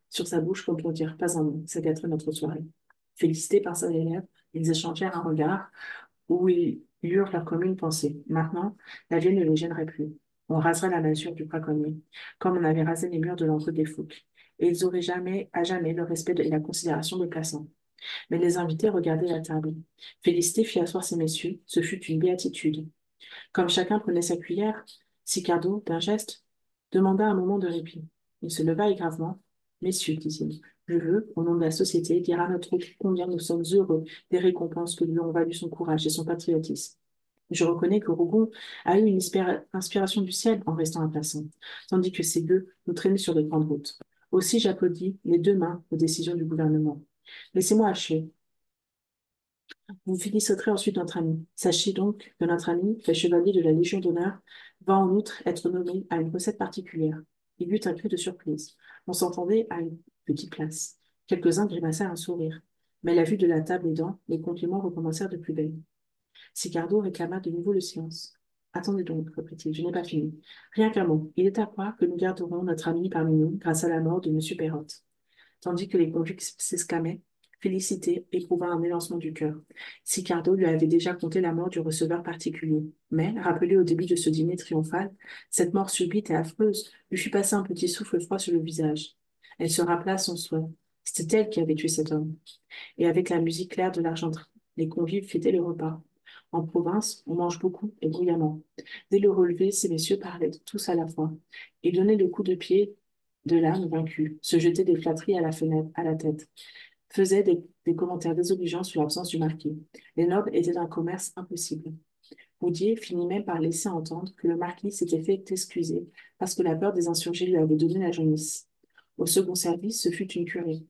Speaker 1: sur sa bouche comme pour dire: pas un mot, ça gâterait notre soirée. Félicité par sa lèvres, ils échangèrent un regard où ils eurent leur commune pensée. Maintenant, la vie ne les gênerait plus. On raserait la masure du braconnier, comme on avait rasé les murs de l'entrée des Fouques, et ils auraient jamais, à jamais, le respect et la considération de Plassans. Mais les invités regardaient la table. Félicité fit asseoir ces messieurs. Ce fut une béatitude. Comme chacun prenait sa cuillère, Sicardo, d'un geste, demanda un moment de répit. Il se leva et gravement. Messieurs, dit-il, je veux, au nom de la société, dire à notre hôte combien nous sommes heureux des récompenses que lui ont valu son courage et son patriotisme. Je reconnais que Rougon a eu une inspiration du ciel en restant implaçant, tandis que ces gueux nous traînaient sur les grandes routes. Aussi j'applaudis les deux mains aux décisions du gouvernement. Laissez-moi achever. Vous féliciterez ensuite notre ami. Sachez donc que notre ami, fait chevalier de la Légion d'honneur, va en outre être nommé à une recette particulière. Il eut un cri de surprise. On s'entendait à une petite place. Quelques-uns grimacèrent un sourire. Mais la vue de la table aidant, les compliments recommencèrent de plus belle. Sicardo réclama de nouveau le silence. Attendez donc, reprit-il, je n'ai pas fini. Rien qu'un mot. Il est à croire que nous garderons notre ami parmi nous grâce à la mort de M. Perrotte. Tandis que les convives s'exclamaient, Félicité éprouva un élancement du cœur. Sicardo lui avait déjà conté la mort du receveur particulier. Mais, rappelé au début de ce dîner triomphal, cette mort subite et affreuse lui fit passer un petit souffle froid sur le visage. Elle se rappela son souhait. C'était elle qui avait tué cet homme. Et avec la musique claire de l'argenterie, les convives fêtaient le repas. En province, on mange beaucoup et bruyamment. Dès le relevé, ces messieurs parlaient tous à la fois. Ils donnaient le coup de pied de l'âme vaincue, se jetaient des flatteries à la fenêtre, à la tête, faisaient des commentaires désobligeants sur l'absence du marquis. Les nobles étaient d'un commerce impossible. Roudier finit même par laisser entendre que le marquis s'était fait excuser parce que la peur des insurgés lui avait donné la jaunisse. Au second service, ce fut une curée.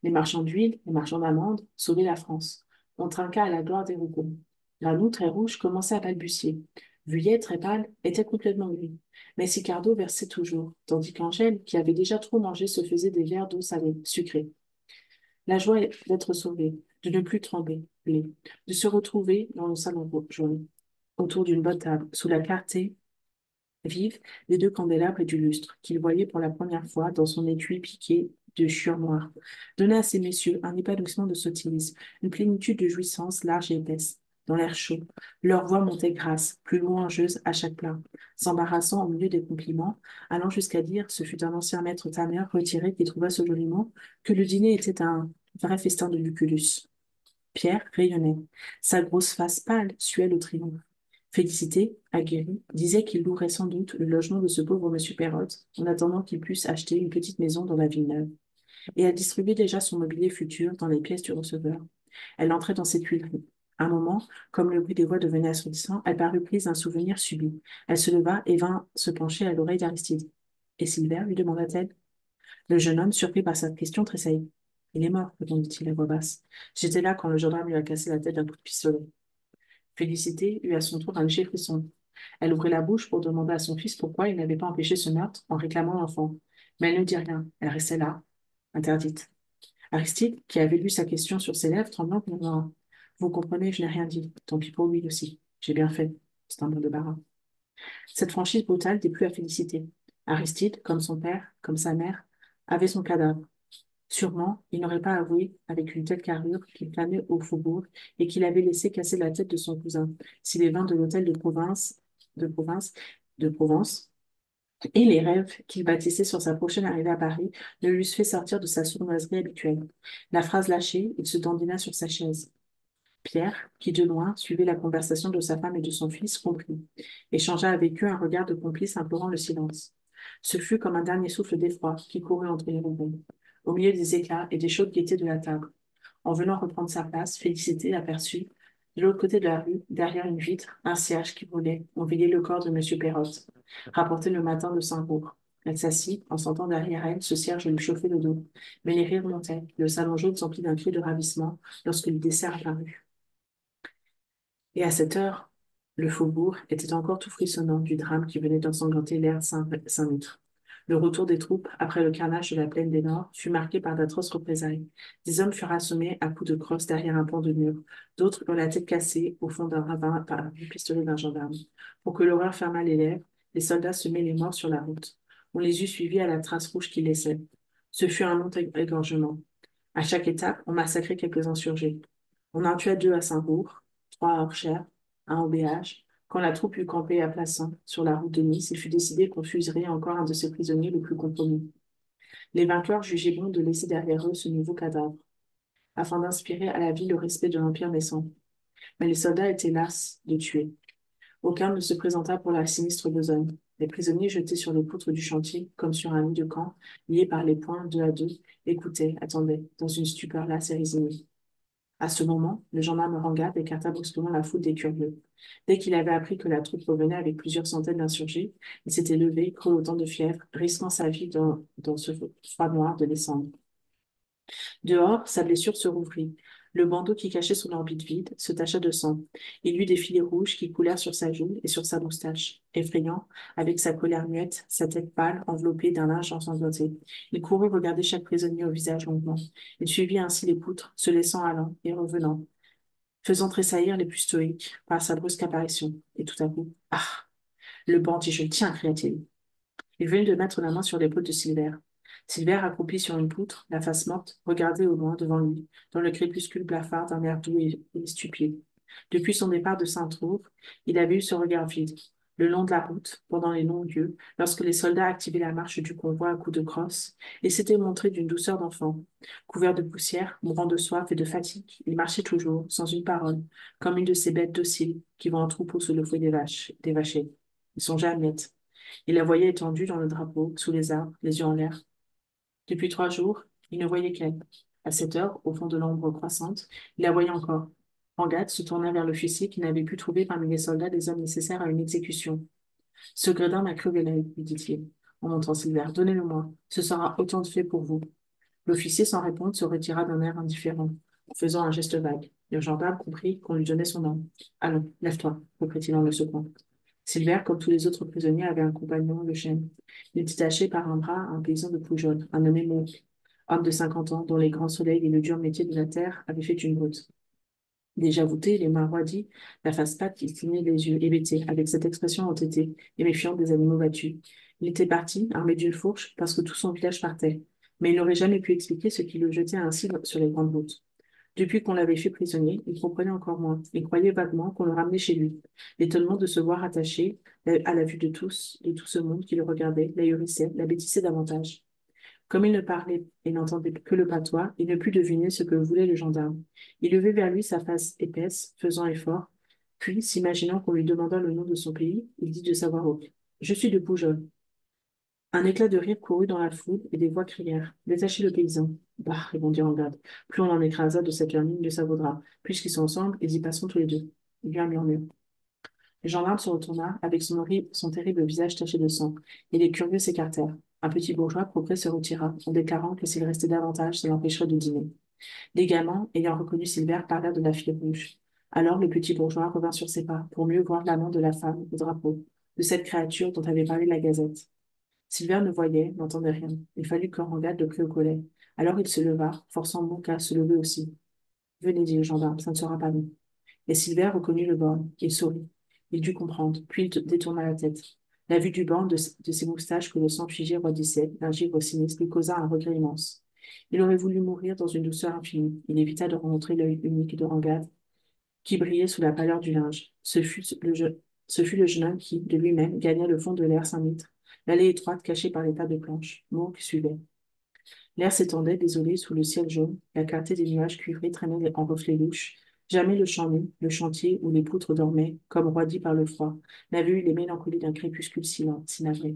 Speaker 1: Les marchands d'huile, les marchands d'amandes sauvaient la France. On trinqua à la gloire des Rougon. Ranou, très rouge, commençait à balbutier. Vuillet, très pâle, était complètement gris. Mais Sicardo versait toujours, tandis qu'Angèle, qui avait déjà trop mangé, se faisait des verres d'eau salée, sucrée. La joie d'être sauvé, de ne plus trembler, de se retrouver dans le salon jaune, autour d'une bonne table, sous la clarté vive des deux candélabres et du lustre, qu'il voyait pour la première fois dans son étui piqué de chiure noire, donnait à ces messieurs un épanouissement de sottise, une plénitude de jouissance large et épaisse. Dans l'air chaud, leur voix montait grasse, plus louangeuse à chaque plat, s'embarrassant au milieu des compliments, allant jusqu'à dire, ce fut un ancien maître tanneur retiré qui trouva ce joli mot, que le dîner était un vrai festin de Lucullus. Pierre rayonnait. Sa grosse face pâle suait le triomphe. Félicité, aguerrie, disait qu'il louerait sans doute le logement de ce pauvre monsieur Perrotte en attendant qu'il puisse acheter une petite maison dans la ville neuve. Et elle distribuait déjà son mobilier futur dans les pièces du receveur. Elle entrait dans ses tuileries. Un moment, comme le bruit des voix devenait assourdissant, elle parut prise d'un souvenir subit. Elle se leva et vint se pencher à l'oreille d'Aristide. Et Silver, lui demanda-t-elle. Le jeune homme, surpris par cette question, tressaillit. Il est mort, répondit-il à voix basse. J'étais là quand le gendarme lui a cassé la tête d'un coup de pistolet. Félicité eut à son tour un léger frisson. Elle ouvrit la bouche pour demander à son fils pourquoi il n'avait pas empêché ce meurtre en réclamant l'enfant. Mais elle ne dit rien. Elle restait là, interdite. Aristide, qui avait lu sa question sur ses lèvres tremblantes, murmura. Vous comprenez, je n'ai rien dit. Tant pis pour lui aussi. J'ai bien fait. C'est un bon débarras. Cette franchise brutale déplut à Félicité. Aristide, comme son père, comme sa mère, avait son cadavre. Sûrement, il n'aurait pas avoué, avec une telle carrure, qu'il planait au faubourg et qu'il avait laissé casser la tête de son cousin, si les vins de l'hôtel de province, de Provence, et les rêves qu'il bâtissait sur sa prochaine arrivée à Paris ne l'eussent fait sortir de sa sournoiserie habituelle. La phrase lâchée, il se dandina sur sa chaise. Pierre, qui de loin suivait la conversation de sa femme et de son fils, comprit, échangea avec eux un regard de complice implorant le silence. Ce fut comme un dernier souffle d'effroi qui courut entre les ronrons, au milieu des éclats et des chaudes gaietés de la table. En venant reprendre sa place, Félicité aperçut, de l'autre côté de la rue, derrière une vitre, un cierge qui brûlait. On veillait le corps de M. Perrotte, rapporté le matin de Saint-Roch. Elle s'assit, en sentant derrière elle ce cierge lui chauffer le dos. Mais les rires montaient, le salon jaune s'emplit d'un cri de ravissement lorsque le dessert apparut. Et à cette heure, le faubourg était encore tout frissonnant du drame qui venait d'ensanglanter l'ère Saint-Mitre. Le retour des troupes, après le carnage de la plaine des Nords, fut marqué par d'atroces représailles. Des hommes furent assommés à coups de crosse derrière un pan de mur. D'autres eurent la tête cassée au fond d'un ravin par du pistolet d'un gendarme. Pour que l'horreur fermât les lèvres, les soldats semaient les morts sur la route. On les eut suivis à la trace rouge qu'ils laissaient. Ce fut un long égorgement. À chaque étape, on massacrait quelques insurgés. On en tua 2 à Saint-Roch, 3 à Orchères, un au Béage. Quand la troupe eut campé à Plassans, sur la route de Nice, il fut décidé qu'on fuserait encore un de ses prisonniers le plus compromis. Les vainqueurs jugeaient bon de laisser derrière eux ce nouveau cadavre. afin d'inspirer à la vie le respect de l'Empire naissant. Mais les soldats étaient las de tuer. Aucun ne se présenta pour la sinistre besogne. Les prisonniers jetés sur les poutres du chantier, comme sur un lit de camp, liés par les poings deux à deux, écoutaient, attendaient, dans une stupeur lasse et résignée. À ce moment, le gendarme Rangab écarta brusquement la foule des curieux. Dès qu'il avait appris que la troupe revenait avec plusieurs centaines d'insurgés, il s'était levé, grelottant de fièvre, risquant sa vie dans ce froid noir de décembre. Dehors, sa blessure se rouvrit. Le bandeau qui cachait son orbite vide se tacha de sang. Il eut des filets rouges qui coulèrent sur sa joue et sur sa moustache. Effrayant, avec sa colère muette, sa tête pâle, enveloppée d'un linge ensanglanté. Il courut regarder chaque prisonnier au visage longuement. Il suivit ainsi les poutres, se laissant allant et revenant, faisant tressaillir les plus stoïques par sa brusque apparition. Et tout à coup, ah! Le bandit, je le tiens, cria-t-il. Il venait de mettre la main sur l'épaule de Silver. Silver, accroupi sur une poutre, la face morte, regardait au loin devant lui, dans le crépuscule blafard d'un air doux et stupide. Depuis son départ de Saint-Trouve, il avait eu ce regard vide. Le long de la route, pendant les longs lieues, lorsque les soldats activaient la marche du convoi à coups de crosse, il s'était montré d'une douceur d'enfant. Couvert de poussière, mourant de soif et de fatigue, il marchait toujours, sans une parole, comme une de ces bêtes dociles qui vont en troupeau sous le fouet des vachers. Il songeait à Miette. Il la voyait étendue dans le drapeau, sous les arbres, les yeux en l'air. Depuis 3 jours, il ne voyait qu'elle. À 7 heures, au fond de l'ombre croissante, il la voyait encore. Angat se tourna vers l'officier qui n'avait pu trouver parmi les soldats les hommes nécessaires à une exécution. Ce gredin m'a crevé l'œil, lui dit-il, en montrant Silver. Donnez-le-moi. Ce sera autant de fait pour vous. L'officier, sans répondre, se retira d'un air indifférent, en faisant un geste vague. Le gendarme comprit qu'on lui donnait son nom. Allons, lève-toi, reprit-il en le secouant. Silver, comme tous les autres prisonniers, avait un compagnon, le chêne. Il était attaché par un bras à un paysan de Poujols, un nommé Monk, homme de 50 ans, dont les grands soleils et le dur métier de la terre avaient fait une brute. Déjà voûté, les mains roidies, la face pâte, il clignait les yeux, hébété, avec cette expression entêtée et méfiante des animaux battus. Il était parti, armé d'une fourche, parce que tout son village partait. Mais il n'aurait jamais pu expliquer ce qui le jetait ainsi sur les grandes routes. Depuis qu'on l'avait fait prisonnier, il comprenait encore moins. Il croyait vaguement qu'on le ramenait chez lui. L'étonnement de se voir attaché à la vue de tout ce monde qui le regardait, l'ahurissait, l'abêtissait davantage. Comme il ne parlait et n'entendait que le patois, il ne put deviner ce que voulait le gendarme. Il levait vers lui sa face épaisse, faisant effort, puis, s'imaginant qu'on lui demanda le nom de son pays, il dit de sa voix rauque: Je suis de Poujols. Un éclat de rire courut dans la foule et des voix crièrent: Détachez le paysan. Bah, répondit Anglade. Plus on en écrasa de cette vermine, mieux ça vaudra. Puisqu'ils sont ensemble, ils y passeront tous les deux. Il y eut un murmure. Le gendarme se retourna avec son terrible visage taché de sang, et les curieux s'écartèrent. Un petit bourgeois progrès se retira, en déclarant que s'il restait davantage, ça l'empêcherait de dîner. Les gamins, ayant reconnu Silver, parlèrent de la fille rouge. Alors le petit bourgeois revint sur ses pas pour mieux voir l'amant de la femme au drapeau, de cette créature dont avait parlé la Gazette. Silver ne voyait, n'entendait rien. Il fallut qu'Orangade le prit au collet. Alors il se leva, forçant Monk à se lever aussi. Venez, dit le gendarme, ça ne sera pas long. Et Silver reconnut le borgne. Il sourit. Il dut comprendre, puis il détourna la tête. La vue du borgne, de ses moustaches que le sang figé roidissait, d'un givre sinistre, lui causa un regret immense. Il aurait voulu mourir dans une douceur infinie. Il évita de rencontrer l'œil unique de Rangade, qui brillait sous la pâleur du linge. Ce fut le jeune homme qui, de lui-même, gagna le fond de l'air Saint-Mitre, l'allée étroite cachée par les tas de planches. Monk suivait. L'air s'étendait, désolé, sous le ciel jaune. La clarté des nuages cuivrés traînait en reflets louches. Jamais le champ nu, le chantier où les poutres dormaient, comme roidis par le froid, n'avait eu les mélancolies d'un crépuscule si navré.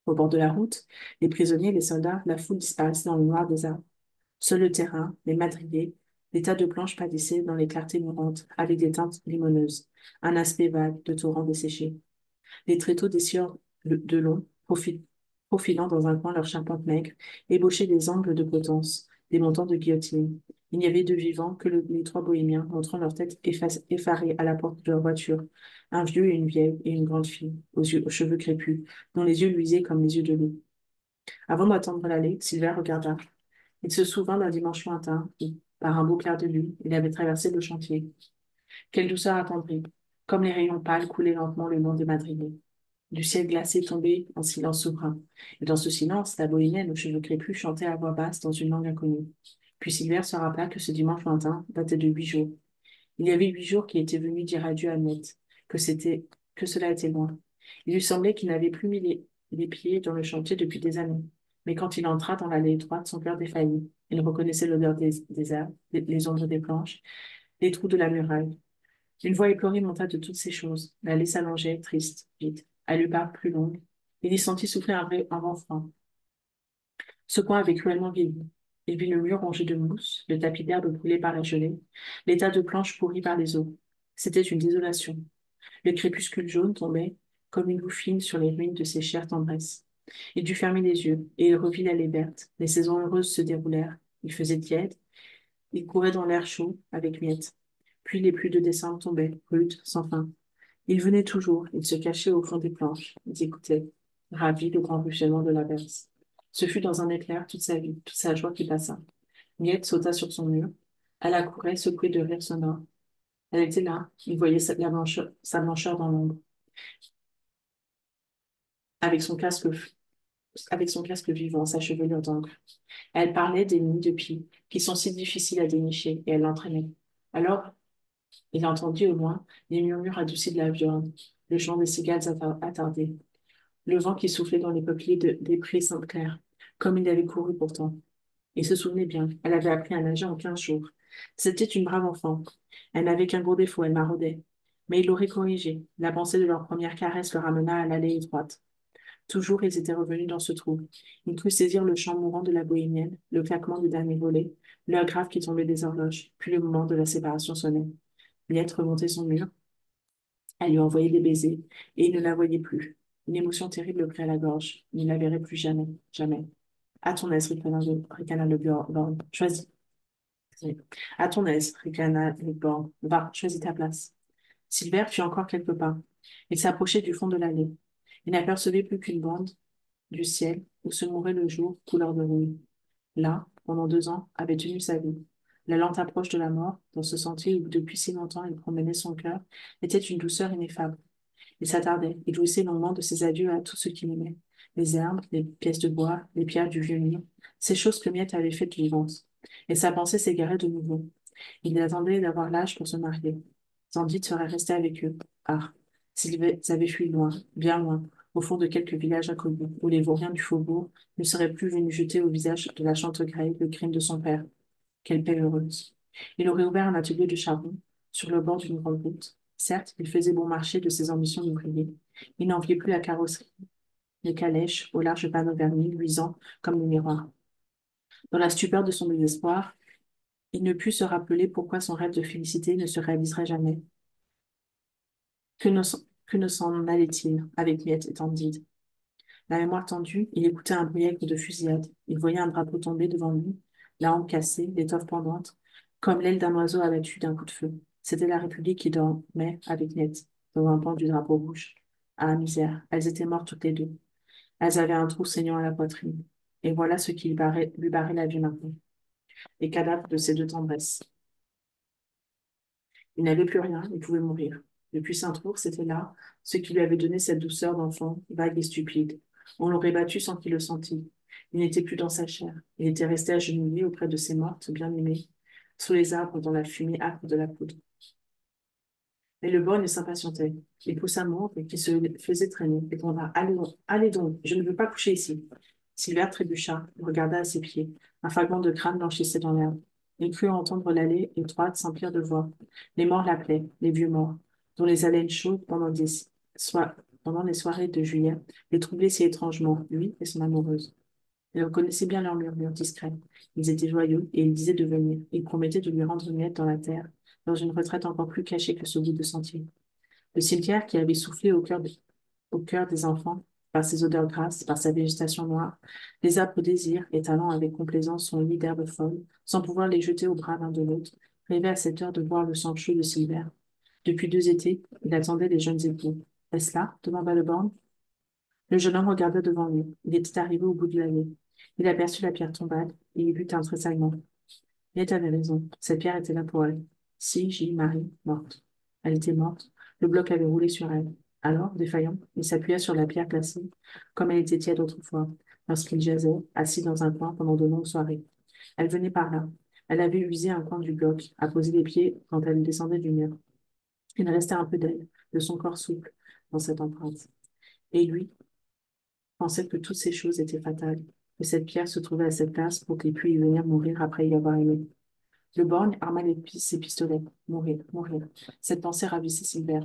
Speaker 1: Au bord de la route, les prisonniers, les soldats, la foule disparaissait dans le noir des arbres. Seul le terrain, les madriers, les tas de planches pâlissaient dans les clartés mourantes, avec des teintes limoneuses, un aspect vague de torrents desséchés. Les tréteaux des sieurs de long, profilant dans un coin leur charpente maigre, ébauchaient des angles de potence, des montants de guillotine. Il n'y avait de vivants que les trois bohémiens, montrant leur tête effarée à la porte de leur voiture, un vieux et une vieille et une grande fille, aux cheveux crépus, dont les yeux luisaient comme les yeux de loup. Avant d'attendre l'allée, Silver regarda. Il se souvint d'un dimanche lointain où, par un beau clair de lune, il avait traversé le chantier. Quelle douceur attendrie, comme les rayons pâles coulaient lentement le long des madriers. Du ciel glacé tombait en silence souverain. Et dans ce silence, la bohémienne aux cheveux crépus chantait à voix basse dans une langue inconnue. Puis Silver se rappela que ce dimanche lointain datait de 8 jours. Il y avait 8 jours qu'il était venu dire adieu à Annette, que cela était loin. Il lui semblait qu'il n'avait plus mis les pieds dans le chantier depuis des années. Mais quand il entra dans l'allée étroite, son cœur défaillit. Il reconnaissait l'odeur des herbes, les ombres des planches, les trous de la muraille. Une voix éplorée monta de toutes ces choses. L'allée s'allongeait, triste, vite. Elle eut pas plus longue. Il y sentit souffler un vent froid. Ce coin avait cruellement vieilli. Il vit le mur rongé de mousse, le tapis d'herbe brûlé par la gelée, les tas de planches pourries par les eaux. C'était une désolation. Le crépuscule jaune tombait comme une boue fine sur les ruines de ses chères tendresses. Il dut fermer les yeux, et il revit l'allée verte. Les saisons heureuses se déroulèrent. Il faisait tiède. Il courait dans l'air chaud avec Miette. Puis les pluies de décembre tombaient, rudes, sans fin. Il venait toujours, il se cachait au fond des planches. Il écoutait, ravi, le grand ruissellement de l'averse. Ce fut dans un éclair toute sa vie, toute sa joie qui passa. Miette sauta sur son mur. Elle accourait, secouée de rires sonores. Elle était là. Il voyait sa blancheur dans l'ombre, avec son casque, avec son casque vivant, sa chevelure d'encre. Elle parlait des nids de pies, qui sont si difficiles à dénicher, et elle l'entraînait. Alors, il entendit au loin les murmures adoucis de la viande, le chant des cigales attardées, le vent qui soufflait dans les peupliers des prés Sainte-Claire, comme il avait couru pourtant. Il se souvenait bien, elle avait appris à nager en 15 jours. C'était une brave enfant. Elle n'avait qu'un gros défaut, elle maraudait. Mais il l'aurait corrigé. La pensée de leur première caresse le ramena à l'allée étroite. Toujours, ils étaient revenus dans ce trou. Il crut saisir le chant mourant de la bohémienne, le claquement du dernier volet, l'heure grave qui tombait des horloges, puis le moment de la séparation sonnait. Liette remontait son mur. Elle lui envoyait des baisers, et il ne la voyait plus. Une émotion terrible le prit à la gorge. Il ne la verrait plus jamais, jamais. À ton aise, ricana le borgne. Choisis. À ton aise, ricana le borgne. Va, choisis ta place. Silver fit encore quelques pas. Il s'approchait du fond de l'allée. Il n'apercevait plus qu'une bande du ciel où se mourait le jour, couleur de rouille. Là, pendant 2 ans, avait tenu sa vie. La lente approche de la mort, dans ce sentier où depuis si longtemps il promenait son cœur, était une douceur ineffable. Il s'attardait, il jouissait longuement de ses adieux à tout ce qu'il aimait. Les herbes, les pièces de bois, les pierres du vieux mur, ces choses que Miette avait faites vivantes. Et sa pensée s'égarait de nouveau. Il attendait d'avoir l'âge pour se marier. Zandit serait resté avec eux. Ah, s'ils avaient fui loin, bien loin, au fond de quelques villages inconnus, où les vauriens du faubourg ne seraient plus venus jeter au visage de la Chantegreil le crime de son père. Quelle paix heureuse! Il aurait ouvert un atelier de charbon sur le bord d'une grande route. Certes, il faisait bon marché de ses ambitions d'ouvrier. Il n'enviait plus la carrosserie, les calèches aux larges panneaux vernis luisants comme des miroirs. Dans la stupeur de son désespoir, il ne put se rappeler pourquoi son rêve de félicité ne se réaliserait jamais. Que ne, s'en- que ne s'en allait-il avec Miette et Candide? La mémoire tendue, il écoutait un bruit aigu de fusillade. Il voyait un drapeau tomber devant lui, la hampe cassée, l'étoffe pendante, comme l'aile d'un oiseau abattu d'un coup de feu. C'était la République qui dormait avec Miette, dans un pan du drapeau rouge. Ah, misère, elles étaient mortes toutes les deux. Elles avaient un trou saignant à la poitrine. Et voilà ce qui lui barrait la vie maintenant. Les cadavres de ces deux tendresses. Il n'avait plus rien, il pouvait mourir. Depuis Saint-Ours, c'était là, ce qui lui avait donné cette douceur d'enfant, vague et stupide. On l'aurait battu sans qu'il le sentît. Il n'était plus dans sa chair. Il était resté agenouillé auprès de ses mortes bien-aimées, sous les arbres dans la fumée âcre de la poudre. Mais le borgne s'impatientait. Il poussa Maure et qui se faisait traîner, et gronda: Allez donc, allez donc, je ne veux pas coucher ici. Silver trébucha, il regarda à ses pieds. Un fragment de crâne blanchissait dans l'herbe. Il crut entendre l'allée étroite s'emplir de voix. Les morts l'appelaient, les vieux morts, dont les haleines chaudes pendant les soirées de juillet le troublaient si étrangement, lui et son amoureuse. Il reconnaissait bien leurs murmures discrets. Ils étaient joyeux et ils disaient de venir. Ils promettaient de lui rendre muette dans la terre, dans une retraite encore plus cachée que ce bout de sentier. Le cimetière qui avait soufflé au cœur des enfants, par ses odeurs grasses, par sa végétation noire, les âpres désirs, étalant avec complaisance son lit d'herbes folles, sans pouvoir les jeter aux bras l'un de l'autre, rêvait à cette heure de voir le sang chaud de Silver. Depuis 2 étés, il attendait les jeunes époux. Est-ce là? Demanda le borgne. Le jeune homme regarda devant lui. Il était arrivé au bout de l'allée. Il aperçut la pierre tombale et il eut un tressaillement. Miette avait raison. Cette pierre était là pour elle. Si, J. Marie, morte. Elle était morte. Le bloc avait roulé sur elle. Alors, défaillant, il s'appuya sur la pierre glacée, comme elle était tiède autrefois, lorsqu'il jasait, assis dans un coin pendant de longues soirées. Elle venait par là. Elle avait usé un coin du bloc, a posé les pieds quand elle descendait du mur. Il restait un peu d'elle, de son corps souple, dans cette empreinte. Et lui pensait que toutes ces choses étaient fatales. que cette pierre se trouvait à cette place pour qu'il puisse y venir mourir après y avoir aimé. Le borgne arma ses pistolets. Mourir, mourir. Cette pensée ravissait Silver.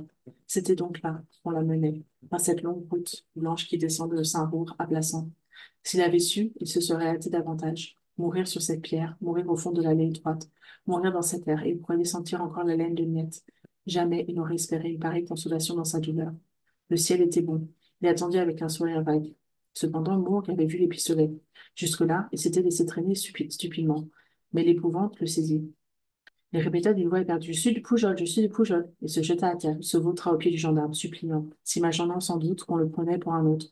Speaker 1: C'était donc là qu'on la menait, par cette longue route blanche qui descend de Saint-Rour à Plassans. S'il avait su, il se serait hâté davantage. Mourir sur cette pierre, mourir au fond de l'allée étroite, mourir dans cet air, et il pourrait sentir encore la laine de Miette. Jamais il n'aurait espéré une pareille consolation dans sa douleur. Le ciel était bon. Il attendit avec un sourire vague. Cependant, Moore avait vu les pistolets. Jusque-là, il s'était laissé traîner stupidement. Mais l'épouvante le saisit. Il répéta d'une voix éperdue, je suis du Poujol, je suis du Poujol, et se jeta à terre, se vautra au pied du gendarme, suppliant, s'imaginant sans doute qu'on le prenait pour un autre.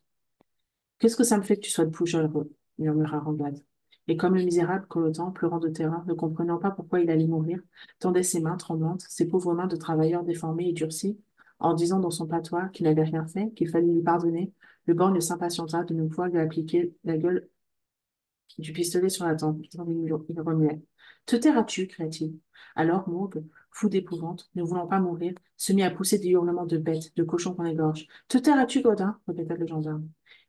Speaker 1: Qu'est-ce que ça me fait que tu sois de Poujol, murmura Ramblade. Et comme le misérable, collotant, pleurant de terreur, ne comprenant pas pourquoi il allait mourir, tendait ses mains tremblantes, ses pauvres mains de travailleur déformées et durcies, en disant dans son patois qu'il n'avait rien fait, qu'il fallait lui pardonner, le borgne s'impatienta de ne pouvoir lui appliquer la gueule du pistolet sur la tempe. Il remuait. Te tairas-tu, cria-t-il. Alors Mourgue, fou d'épouvante, ne voulant pas mourir, se mit à pousser des hurlements de bête, de cochon qu'on égorge. Te tairas-tu, Godin répéta le gendarme.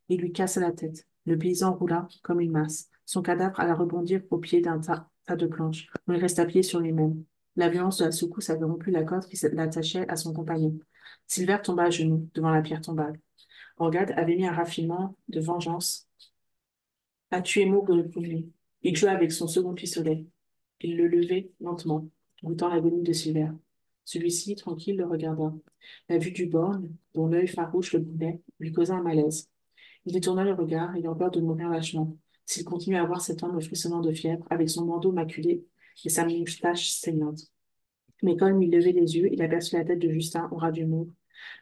Speaker 1: Il lui cassa la tête. Le paysan roula comme une masse. Son cadavre alla rebondir au pied d'un tas de planches, où il resta plié sur lui-même. La violence de la secousse avait rompu la corde qui l'attachait à son compagnon. Silver tomba à genoux devant la pierre tombale. Orgade avait mis un raffinement de vengeance à tuer Mourgue pour lui. Il joua avec son second pistolet. Il le levait lentement, goûtant l'agonie de Silver. Celui-ci, tranquille, le regarda. La vue du borgne, dont l'œil farouche le brûlait, lui causa un malaise. Il détourna le regard, ayant peur de mourir lâchement. S'il continuait à voir cet homme frissonnant de fièvre, avec son bandeau maculé et sa moustache saignante. Mais comme il levait les yeux, il aperçut la tête de Justin au ras du mur,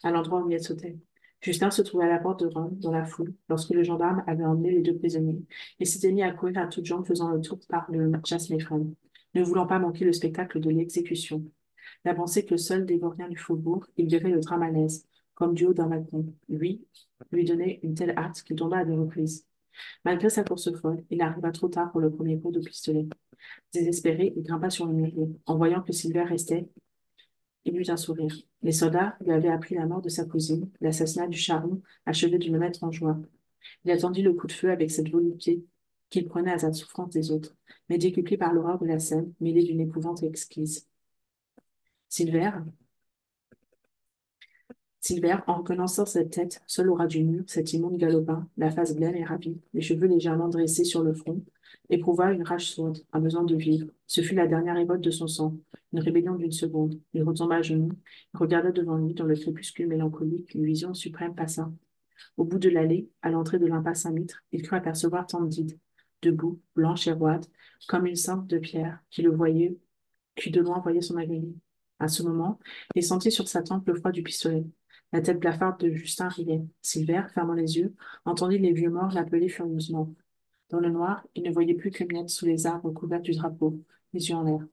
Speaker 1: à l'endroit où Miette sautait. Justin se trouvait à la porte de Rome, dans la foule, lorsque le gendarme avait emmené les deux prisonniers, et s'était mis à courir à toutes jambes, faisant le tour par le chasse méfrêne, ne voulant pas manquer le spectacle de l'exécution. La pensée que seul des vauriens du faubourg, il verrait le drame à l'aise, comme du haut d'un balcon, lui donnait une telle hâte qu'il tomba à des reprises. Malgré sa course folle, il arriva trop tard pour le premier coup de pistolet. Désespéré, il grimpa sur le mûrier. En voyant que Silver restait, il eut un sourire. Les soldats lui avaient appris la mort de sa cousine, l'assassinat du charron, achevé de le mettre en joie. Il attendit le coup de feu avec cette volupté qu'il prenait à la souffrance des autres, mais décuplée par l'horreur de la scène, mêlée d'une épouvante exquise. Silver, Silver, en reconnaissant cette tête, seul au ras du mur, cet immonde galopin, la face blême et ravie, les cheveux légèrement dressés sur le front, éprouva une rage sourde, un besoin de vivre. Ce fut la dernière révolte de son sang, une rébellion d'une seconde. Il retomba à genoux, il regarda devant lui dans le crépuscule mélancolique, une vision suprême passa. Au bout de l'allée, à l'entrée de l'impasse Saint-Mitre, il crut apercevoir Candide, debout, blanche et roide, comme une sainte de pierre, qui de loin voyait son agonie. À ce moment, il sentit sur sa tempe le froid du pistolet. La tête blafarde de Justin riait. Silver, fermant les yeux, entendit les vieux morts l'appeler furieusement. Dans le noir, il ne voyait plus que Miette sous les arbres couverts du drapeau, les yeux en l'air.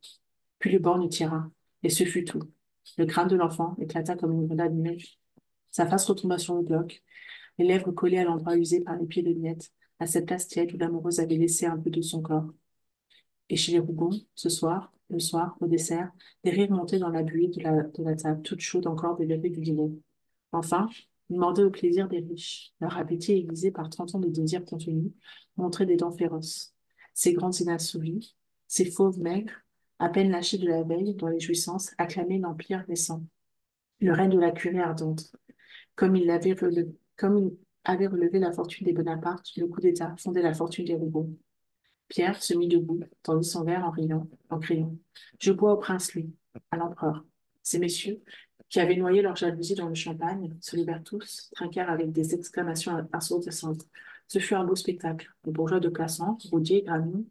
Speaker 1: Puis le borgne tira, et ce fut tout. Le crâne de l'enfant éclata comme une grenade neige. Sa face retomba sur le bloc, les lèvres collées à l'endroit usé par les pieds de Miette, à cette place tiède où l'amoureuse avait laissé un peu de son corps. Et chez les Rougon, ce soir, le soir, au dessert, des rires montaient dans la buée de la table, toute chaude encore des verrues du dîner. Enfin, ils mordaient au plaisir des riches. Leur appétit, aiguisé par 30 ans de désir contenu, montrait des dents féroces. Ces grands inassouvis, ces fauves maigres, à peine lâchés de la veille, dont les jouissances acclamaient l'empire naissant. Le règne de la curie ardente. Comme il avait relevé la fortune des Bonaparte, le coup d'État fondait la fortune des Rougon. Pierre se mit debout, tendit son verre en riant, en criant. Je bois au prince, lui, à l'empereur. Ces messieurs, qui avaient noyé leur jalousie dans le champagne, se levèrent tous, trinquèrent avec des exclamations assourdissantes. Ce fut un beau spectacle. Les bourgeois de Plassans, Roudier, Granou,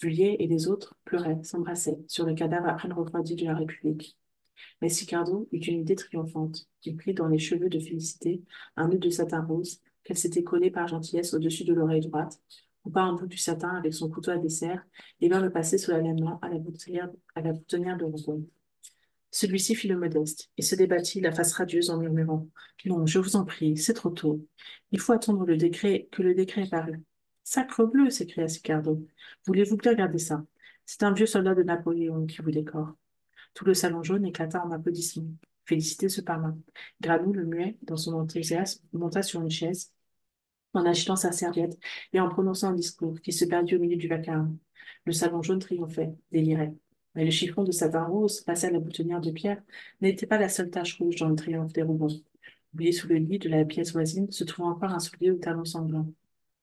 Speaker 1: Vullier et les autres pleuraient, s'embrassaient sur le cadavre à peine refroidi de la République. Mais Sicardo eut une idée triomphante. Il prit dans les cheveux de Félicité un nœud de satin rose qu'elle s'était collé par gentillesse au-dessus de l'oreille droite, coupa un bout du satin avec son couteau à dessert et vint le passer solennellement à la boutonnière de Rougon. Celui-ci fit le modeste et se débattit, la face radieuse, en murmurant: Non, je vous en prie, c'est trop tôt. Il faut attendre que le décret ait paru. Sacrebleu, s'écria Sicardo. Voulez-vous bien regarder ça? C'est un vieux soldat de Napoléon qui vous décore. Tout le salon jaune éclata en applaudissements. Félicité se parla. Granou, le muet, dans son enthousiasme, monta sur une chaise, en agitant sa serviette et en prononçant un discours qui se perdit au milieu du vacarme. Le salon jaune triomphait, délirait. Mais le chiffon de satin rose, passé à la boutonnière de pierre, n'était pas la seule tache rouge dans le triomphe des Rougon. Oublié sous le lit de la pièce voisine, se trouvait encore un soulier au talon sanglant.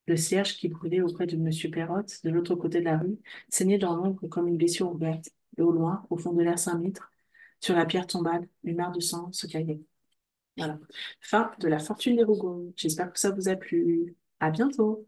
Speaker 1: Le cierge qui brûlait auprès de Monsieur Perrotte, de l'autre côté de la rue, saignait dans l'ombre comme une blessure ouverte. Et au loin, au fond de l'air Saint-Mitre, sur la pierre tombale, une mare de sang se caillait. Voilà. Fin de La Fortune des Rougon. J'espère que ça vous a plu. À bientôt.